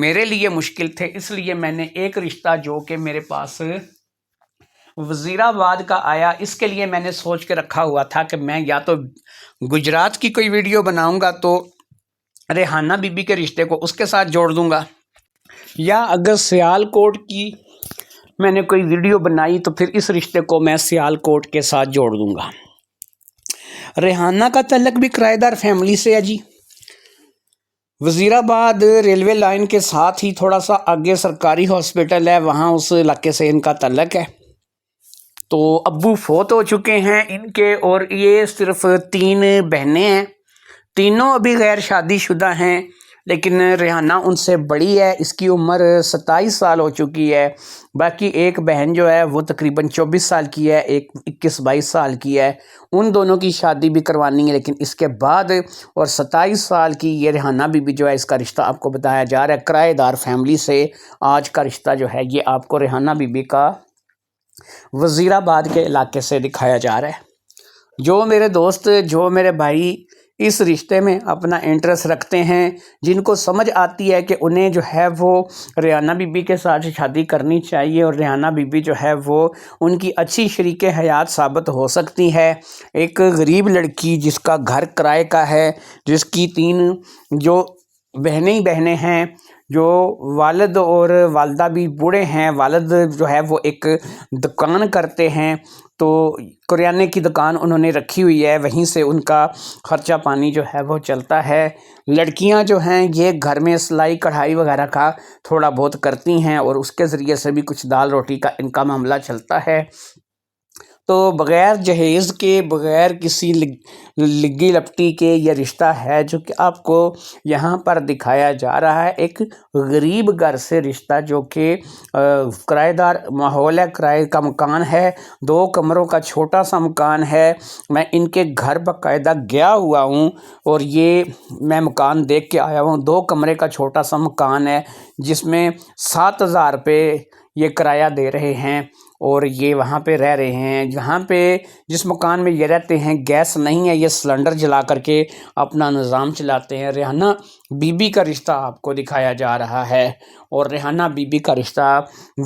S1: میرے لیے مشکل تھے، اس لیے میں نے ایک رشتہ جو کہ میرے پاس وزیر آباد کا آیا، اس کے لیے میں نے سوچ کے رکھا ہوا تھا کہ میں یا تو گجرات کی کوئی ویڈیو بناؤں گا تو ریحانہ بی بی کے رشتے کو اس کے ساتھ جوڑ دوں گا، یا اگر سیالکوٹ کی میں نے کوئی ویڈیو بنائی تو پھر اس رشتے کو میں سیالکوٹ کے ساتھ جوڑ دوں گا۔ ریحانہ کا تعلق بھی کرایہ دار فیملی سے ہے جی، وزیر آباد ریلوے لائن کے ساتھ ہی تھوڑا سا آگے سرکاری ہاسپٹل ہے، وہاں اس علاقے سے ان کا تعلق ہے۔ تو ابو فوت ہو چکے ہیں ان کے، اور یہ صرف 3 بہنیں ہیں، تینوں ابھی غیر شادی شدہ ہیں، لیکن ریحانہ ان سے بڑی ہے، اس کی عمر 27 سال ہو چکی ہے، باقی ایک بہن جو ہے وہ تقریباً 24 سال کی ہے، ایک 21-22 سال کی ہے، ان دونوں کی شادی بھی کروانی ہے لیکن اس کے بعد، اور 27 سال کی یہ ریحانہ بی بی جو ہے، اس کا رشتہ آپ کو بتایا جا رہا ہے کرایہ دار فیملی سے۔ آج کا رشتہ جو ہے یہ آپ کو ریحانہ بی بی کا وزیر آباد کے علاقے سے دکھایا جا رہا ہے۔ جو میرے دوست، جو میرے بھائی اس رشتے میں اپنا انٹرسٹ رکھتے ہیں، جن کو سمجھ آتی ہے کہ انہیں جو ہے وہ ریحانہ بی بی کے ساتھ شادی کرنی چاہیے، اور ریحانہ بی بی جو ہے وہ ان کی اچھی شریک حیات ثابت ہو سکتی ہے، ایک غریب لڑکی جس کا گھر کرائے کا ہے، جس کی 3 جو بہنیں ہی بہنیں ہیں، جو والد اور والدہ بھی بوڑھے ہیں، والد جو ہے وہ ایک دکان کرتے ہیں، تو کریانے کی دکان انہوں نے رکھی ہوئی ہے، وہیں سے ان کا خرچہ پانی جو ہے وہ چلتا ہے۔ لڑکیاں جو ہیں یہ گھر میں سلائی کڑھائی وغیرہ کا تھوڑا بہت کرتی ہیں، اور اس کے ذریعے سے بھی کچھ دال روٹی کا ان کا معاملہ چلتا ہے۔ تو بغیر جہیز کے، بغیر کسی لگی لپٹی کے یہ رشتہ ہے جو کہ آپ کو یہاں پر دکھایا جا رہا ہے، ایک غریب گھر سے رشتہ جو کہ کرایہ دار ماحول ہے، کرائے کا مکان ہے، 2 کمروں کا چھوٹا سا مکان ہے۔ میں ان کے گھر باقاعدہ گیا ہوا ہوں اور یہ میں مکان دیکھ کے آیا ہوں، 2 کمرے کا چھوٹا سا مکان ہے جس میں 7,000 روپے یہ کرایہ دے رہے ہیں، اور یہ وہاں پہ رہ رہے ہیں۔ جہاں پہ جس مکان میں یہ رہتے ہیں گیس نہیں ہے، یہ سلنڈر جلا کر کے اپنا نظام چلاتے ہیں۔ ریحانہ بی بی کا رشتہ آپ کو دکھایا جا رہا ہے، اور ریحانہ بی بی کا رشتہ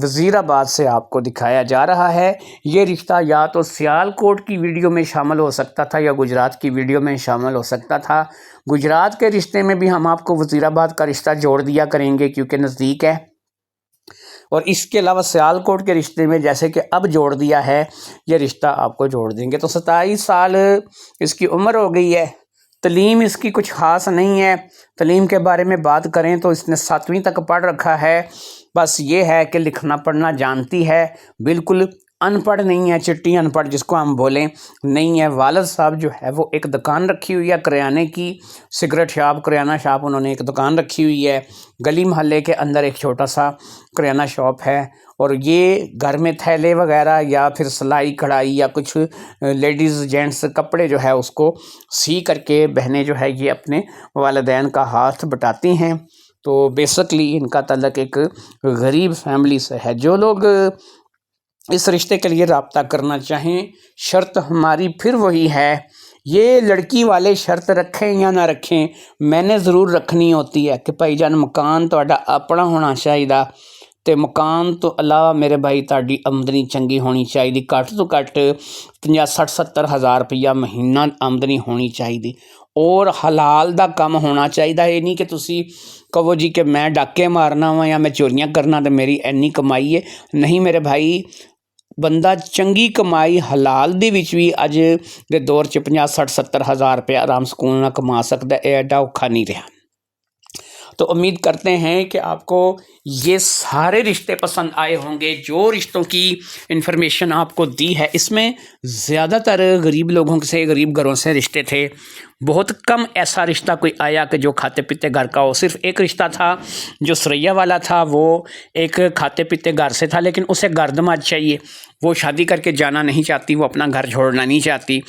S1: وزیر آباد سے آپ کو دکھایا جا رہا ہے۔ یہ رشتہ یا تو سیالکوٹ کی ویڈیو میں شامل ہو سکتا تھا یا گجرات کی ویڈیو میں شامل ہو سکتا تھا۔ گجرات کے رشتے میں بھی ہم آپ کو وزیر آباد کا رشتہ جوڑ دیا کریں گے کیونکہ نزدیک ہے، اور اس کے علاوہ سیالکوٹ کے رشتے میں جیسے کہ اب جوڑ دیا ہے، یہ رشتہ آپ کو جوڑ دیں گے۔ تو 27 سال اس کی عمر ہو گئی ہے، تعلیم اس کی کچھ خاص نہیں ہے، تعلیم کے بارے میں بات کریں تو اس نے 7ویں تک پڑھ رکھا ہے، بس یہ ہے کہ لکھنا پڑھنا جانتی ہے، بالکل ان پڑھ نہیں ہے، چٹی ان پڑھ جس کو ہم بولیں نہیں ہے۔ والد صاحب جو ہے وہ ایک دکان رکھی ہوئی ہے کریانے کی، سگریٹ شاپ، کریانہ شاپ، انہوں نے ایک دکان رکھی ہوئی ہے گلی محلے کے اندر، ایک چھوٹا سا کریانہ شاپ ہے، اور یہ گھر میں تھیلے وغیرہ یا پھر سلائی کڑھائی یا کچھ لیڈیز جینٹس کپڑے جو ہے اس کو سی کر کے بہنیں جو ہے یہ اپنے والدین کا ہاتھ بٹاتی ہیں۔ تو بیسکلی ان کا تعلق ایک غریب فیملی سے ہے۔ جو لوگ اس رشتے کے لیے رابطہ کرنا چاہیں، شرط ہماری پھر وہی ہے، یہ لڑکی والے شرط رکھیں یا نہ رکھیں، میں نے ضرور رکھنی ہوتی ہے کہ بھائی جان مکان تہاڈا اپنا ہونا چاہیے، تے مکان تو علاوہ میرے بھائی تہاڈی آمدنی چنگی ہونی چاہیے، گھٹ تو گھٹ 50-60-70 ہزار روپیہ مہینہ آمدنی ہونی چاہیے، اور حلال دا کم ہونا چاہیے۔ یہ نہیں کہ تسی کہو جی کہ میں ڈاکے مارنا وا یا میں چوریاں کرنا تے میری اینی کمائی ہے، نہیں میرے بھائی، بندہ چنگی کمائی حلال دی وچ بھی اج دے دور 'ਚ 50-60-70 ہزار روپیہ آرام سکون نہ کما سکتا ہے، ایڈا اوکھا نہیں رہا۔ تو امید کرتے ہیں کہ آپ کو یہ سارے رشتے پسند آئے ہوں گے، جو رشتوں کی انفارمیشن آپ کو دی ہے، اس میں زیادہ تر غریب لوگوں سے، غریب گھروں سے رشتے تھے، بہت کم ایسا رشتہ کوئی آیا کہ جو کھاتے پیتے گھر کا ہو۔ صرف ایک رشتہ تھا جو سریا والا تھا، وہ ایک کھاتے پیتے گھر سے تھا، لیکن اسے گھر دماد چاہیے، وہ شادی کر کے جانا نہیں چاہتی، وہ اپنا گھر چھوڑنا نہیں چاہتی،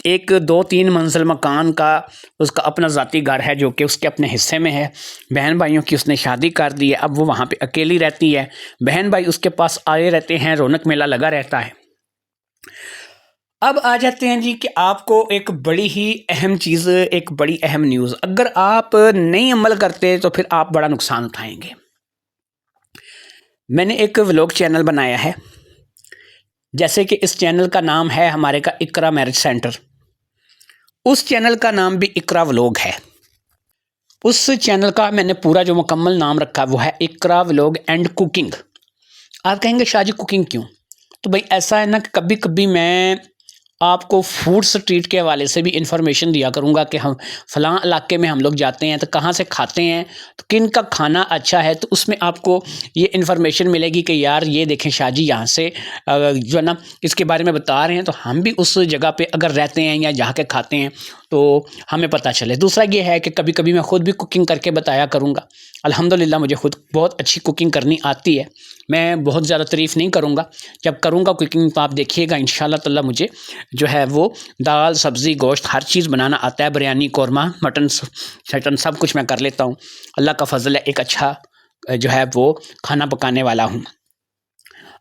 S1: ایک 2-3 منزل مکان کا اس کا اپنا ذاتی گھر ہے جو کہ اس کے اپنے حصے میں ہے، بہن بھائیوں کی اس نے شادی کر دی ہے، اب وہ وہاں پہ اکیلی رہتی ہے، بہن بھائی اس کے پاس آئے رہتے ہیں، رونق میلہ لگا رہتا ہے۔ اب آ جاتے ہیں جی کہ آپ کو ایک بڑی ہی اہم چیز، ایک بڑی اہم نیوز، اگر آپ نہیں عمل کرتے تو پھر آپ بڑا نقصان اٹھائیں گے۔ میں نے ایک ولاگ چینل بنایا ہے، جیسے کہ اس چینل کا نام ہے ہمارے کا اقرا میرج سینٹر، اس چینل کا نام بھی اقرا ولاگ ہے۔ اس چینل کا میں نے پورا جو مکمل نام رکھا وہ ہے اقرا ولاگ اینڈ کوکنگ۔ آپ کہیں گے شاہ جی کوکنگ کیوں؟ تو بھائی ایسا ہے نا کہ کبھی کبھی میں آپ کو فوڈ سٹریٹ کے حوالے سے بھی انفارمیشن دیا کروں گا کہ ہم فلاں علاقے میں ہم لوگ جاتے ہیں تو کہاں سے کھاتے ہیں، تو کن کا کھانا اچھا ہے، تو اس میں آپ کو یہ انفارمیشن ملے گی کہ یار یہ دیکھیں شاہ جی یہاں سے جو ہے نا اس کے بارے میں بتا رہے ہیں، تو ہم بھی اس جگہ پہ اگر رہتے ہیں یا جا کے کھاتے ہیں تو ہمیں پتہ چلے۔ دوسرا یہ ہے کہ کبھی کبھی میں خود بھی کوکنگ کر کے بتایا کروں گا۔ الحمدللہ مجھے خود بہت اچھی کوکنگ کرنی آتی ہے، میں بہت زیادہ تعریف نہیں کروں گا، جب کروں گا کوکنگ تو آپ دیکھیے گا انشاءاللہ تعالی مجھے جو ہے وہ دال سبزی گوشت ہر چیز بنانا آتا ہے، بریانی قورمہ مٹن شٹن سب کچھ میں کر لیتا ہوں، اللہ کا فضل ہے، ایک اچھا جو ہے وہ کھانا پکانے والا ہوں۔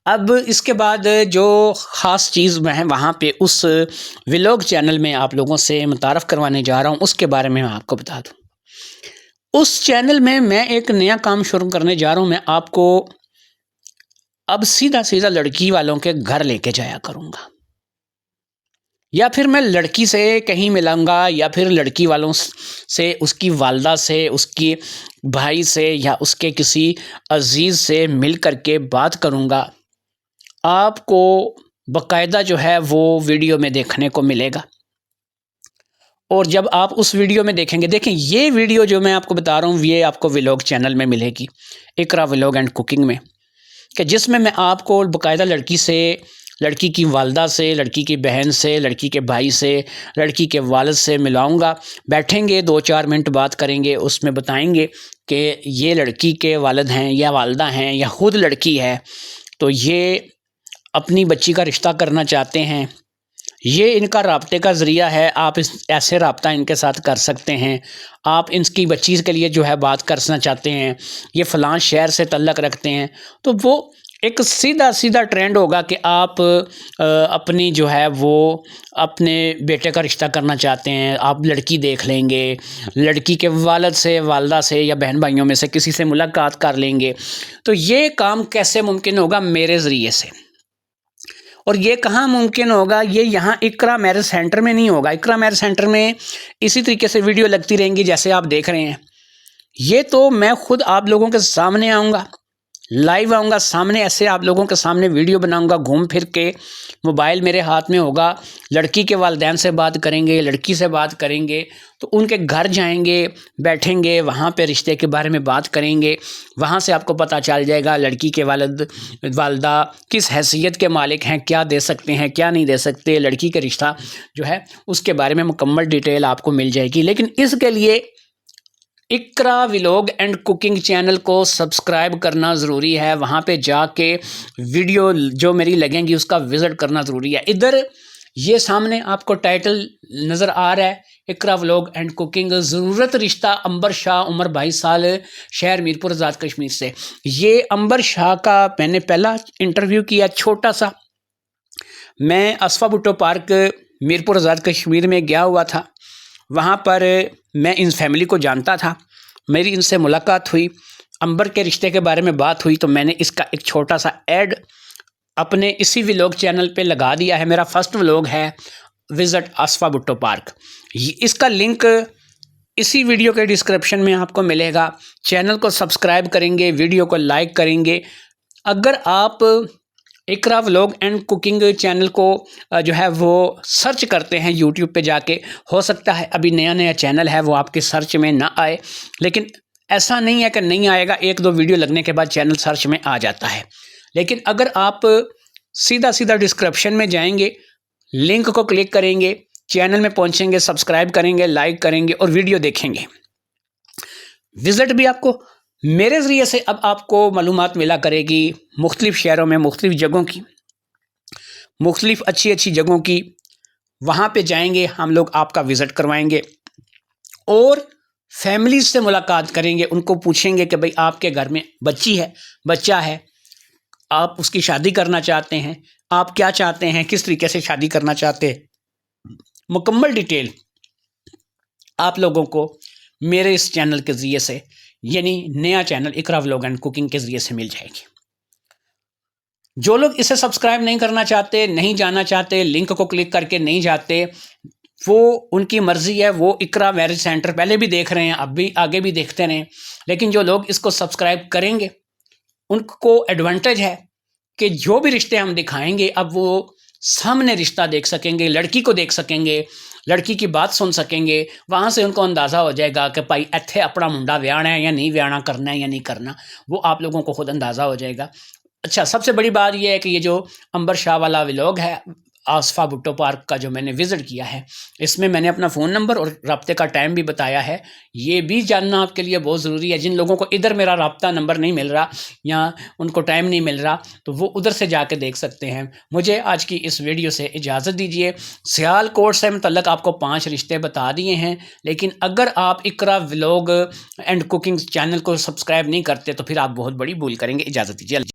S1: اب اس کے بعد جو خاص چیز میں وہاں پہ اس ولاگ چینل میں آپ لوگوں سے متعارف کروانے جا رہا ہوں، اس کے بارے میں آپ کو بتا دوں۔ اس چینل میں ایک نیا کام شروع کرنے جا رہا ہوں، میں آپ کو اب سیدھا سیدھا لڑکی والوں کے گھر لے کے جایا کروں گا، یا پھر میں لڑکی سے کہیں ملوں گا، یا پھر لڑکی والوں سے، اس کی والدہ سے، اس کی بھائی سے، یا اس کے کسی عزیز سے مل کر کے بات کروں گا۔ آپ کو باقاعدہ جو ہے وہ ویڈیو میں دیکھنے کو ملے گا، اور جب آپ اس ویڈیو میں دیکھیں گے، دیکھیں یہ ویڈیو جو میں آپ کو بتا رہا ہوں یہ آپ کو ولاگ چینل میں ملے گی، اقرا ولاگ اینڈ کوکنگ میں، کہ جس میں آپ کو باقاعدہ لڑکی سے، لڑکی کی والدہ سے، لڑکی کی بہن سے، لڑکی کے بھائی سے، لڑکی کے والد سے ملاؤں گا، بیٹھیں گے 2-4 منٹ بات کریں گے، اس میں بتائیں گے کہ یہ لڑکی کے والد ہیں یا والدہ ہیں یا خود لڑکی ہے، تو یہ اپنی بچی کا رشتہ کرنا چاہتے ہیں، یہ ان کا رابطے کا ذریعہ ہے، آپ ایسے رابطہ ان کے ساتھ کر سکتے ہیں، آپ ان کی بچی کے لیے جو ہے بات کرنا چاہتے ہیں، یہ فلاں شہر سے تعلق رکھتے ہیں، تو وہ ایک سیدھا سیدھا ٹرینڈ ہوگا کہ آپ اپنی جو ہے وہ اپنے بیٹے کا رشتہ کرنا چاہتے ہیں، آپ لڑکی دیکھ لیں گے، لڑکی کے والد سے، والدہ سے یا بہن بھائیوں میں سے کسی سے ملاقات کر لیں گے۔ تو یہ کام کیسے ممکن ہوگا؟ میرے ذریعے سے۔ اور یہ کہاں ممکن ہوگا؟ یہ یہاں اقرا میرج سینٹر میں نہیں ہوگا۔ اقرا میرج سینٹر میں اسی طریقے سے ویڈیو لگتی رہیں گی جیسے آپ دیکھ رہے ہیں، یہ تو میں خود آپ لوگوں کے سامنے آؤں گا، لائیو آؤں گا سامنے، ایسے آپ لوگوں کے سامنے ویڈیو بناؤں گا، گھوم پھر کے موبائل میرے ہاتھ میں ہوگا، لڑکی کے والدین سے بات کریں گے، لڑکی سے بات کریں گے، تو ان کے گھر جائیں گے، بیٹھیں گے، وہاں پہ رشتے کے بارے میں بات کریں گے، وہاں سے آپ کو پتہ چل جائے گا لڑکی کے والدہ کس حیثیت کے مالک ہیں، کیا دے سکتے ہیں، کیا نہیں دے سکتے، لڑکی کا رشتہ جو ہے اس کے بارے میں مکمل ڈیٹیل آپ کو مل جائے گی۔ لیکن اس کے لیے اقرا ولاگ اینڈ کوکنگ چینل کو سبسکرائب کرنا ضروری ہے، وہاں پہ جا کے ویڈیو جو میری لگیں گی اس کا وزٹ کرنا ضروری ہے۔ ادھر یہ سامنے آپ کو ٹائٹل نظر آ رہا ہے اقرا ولاگ اینڈ کوکنگ، ضرورت رشتہ عنبر شاہ، عمر 22 سال، شہر میرپور آزاد کشمیر سے۔ یہ عنبر شاہ کا میں نے پہلا انٹرویو کیا چھوٹا سا، میں اسفا بھٹو پارک میرپور آزاد کشمیر میں گیا ہوا تھا، وہاں پر میں ان فیملی کو جانتا تھا، میری ان سے ملاقات ہوئی، عنبر کے رشتے کے بارے میں بات ہوئی، تو میں نے اس کا ایک چھوٹا سا ایڈ اپنے اسی ولاگ چینل پہ لگا دیا ہے۔ میرا فرسٹ ولاگ ہے وزٹ اسفا بھٹو پارک، اس کا لنک اسی ویڈیو کے ڈسکرپشن میں آپ کو ملے گا۔ چینل کو سبسکرائب کریں گے، ویڈیو کو لائک کریں گے۔ اگر آپ اقرا ولاگ اینڈ کوکنگ چینل کو جو ہے وہ سرچ کرتے ہیں یوٹیوب پہ جا کے، ہو سکتا ہے ابھی نیا چینل ہے وہ آپ کے سرچ میں نہ آئے، لیکن ایسا نہیں ہے کہ نہیں آئے گا، 1-2 ویڈیو لگنے کے بعد چینل سرچ میں آ جاتا ہے۔ لیکن اگر آپ سیدھا ڈسکرپشن میں جائیں گے، لنک کو کلک کریں گے، چینل میں پہنچیں گے، سبسکرائب کریں گے، لائک کریں گے اور ویڈیو دیکھیں گے، وزٹ بھی آپ کو میرے ذریعے سے اب آپ کو معلومات ملا کرے گی مختلف شہروں میں، مختلف جگہوں کی، مختلف اچھی جگہوں کی، وہاں پہ جائیں گے ہم لوگ، آپ کا وزٹ کروائیں گے اور فیملیز سے ملاقات کریں گے، ان کو پوچھیں گے کہ بھئی آپ کے گھر میں بچی ہے، بچہ ہے، آپ اس کی شادی کرنا چاہتے ہیں، آپ کیا چاہتے ہیں، کس طریقے سے شادی کرنا چاہتے، مکمل ڈیٹیل آپ لوگوں کو میرے اس چینل کے ذریعے سے، یعنی نیا channel Iqra vlog and cooking کے ذریعے سے مل جائے گی۔ جو لوگ اسے سبسکرائب نہیں کرنا چاہتے، نہیں جانا چاہتے، لنک کو کلک کر کے نہیں جاتے، وہ ان کی مرضی ہے، وہ اقرا میرج سینٹر پہلے بھی دیکھ رہے ہیں، اب بھی آگے بھی دیکھتے رہیں، لیکن جو لوگ اس کو سبسکرائب کریں گے ان کو ایڈوانٹیج ہے کہ جو بھی رشتے ہم دکھائیں گے اب وہ سامنے رشتہ دیکھ سکیں گے، لڑکی کو دیکھ سکیں گے، لڑکی کی بات سن سکیں گے، وہاں سے ان کو اندازہ ہو جائے گا کہ بھائی ایتھے اپنا منڈا ویانا ہے یا نہیں ویانا، کرنا ہے یا نہیں کرنا، وہ آپ لوگوں کو خود اندازہ ہو جائے گا۔ اچھا، سب سے بڑی بات یہ ہے کہ یہ جو عنبر شاہ والا ولاگ ہے آصفہ بھٹو پارک کا جو میں نے وزٹ کیا ہے، اس میں میں نے اپنا فون نمبر اور رابطے کا ٹائم بھی بتایا ہے۔ یہ بھی جاننا آپ کے لیے بہت ضروری ہے، جن لوگوں کو ادھر میرا رابطہ نمبر نہیں مل رہا یا ان کو ٹائم نہیں مل رہا تو وہ ادھر سے جا کے دیکھ سکتے ہیں۔ مجھے آج کی اس ویڈیو سے اجازت دیجیے۔ سیال کوٹ سے متعلق آپ کو 5 رشتے بتا دیے ہیں، لیکن اگر آپ اقرا ولاگ اینڈ کوکنگ چینل کو سبسکرائب نہیں کرتے تو پھر آپ بہت بڑی بھول کریں گے۔ اجازت دیجیے۔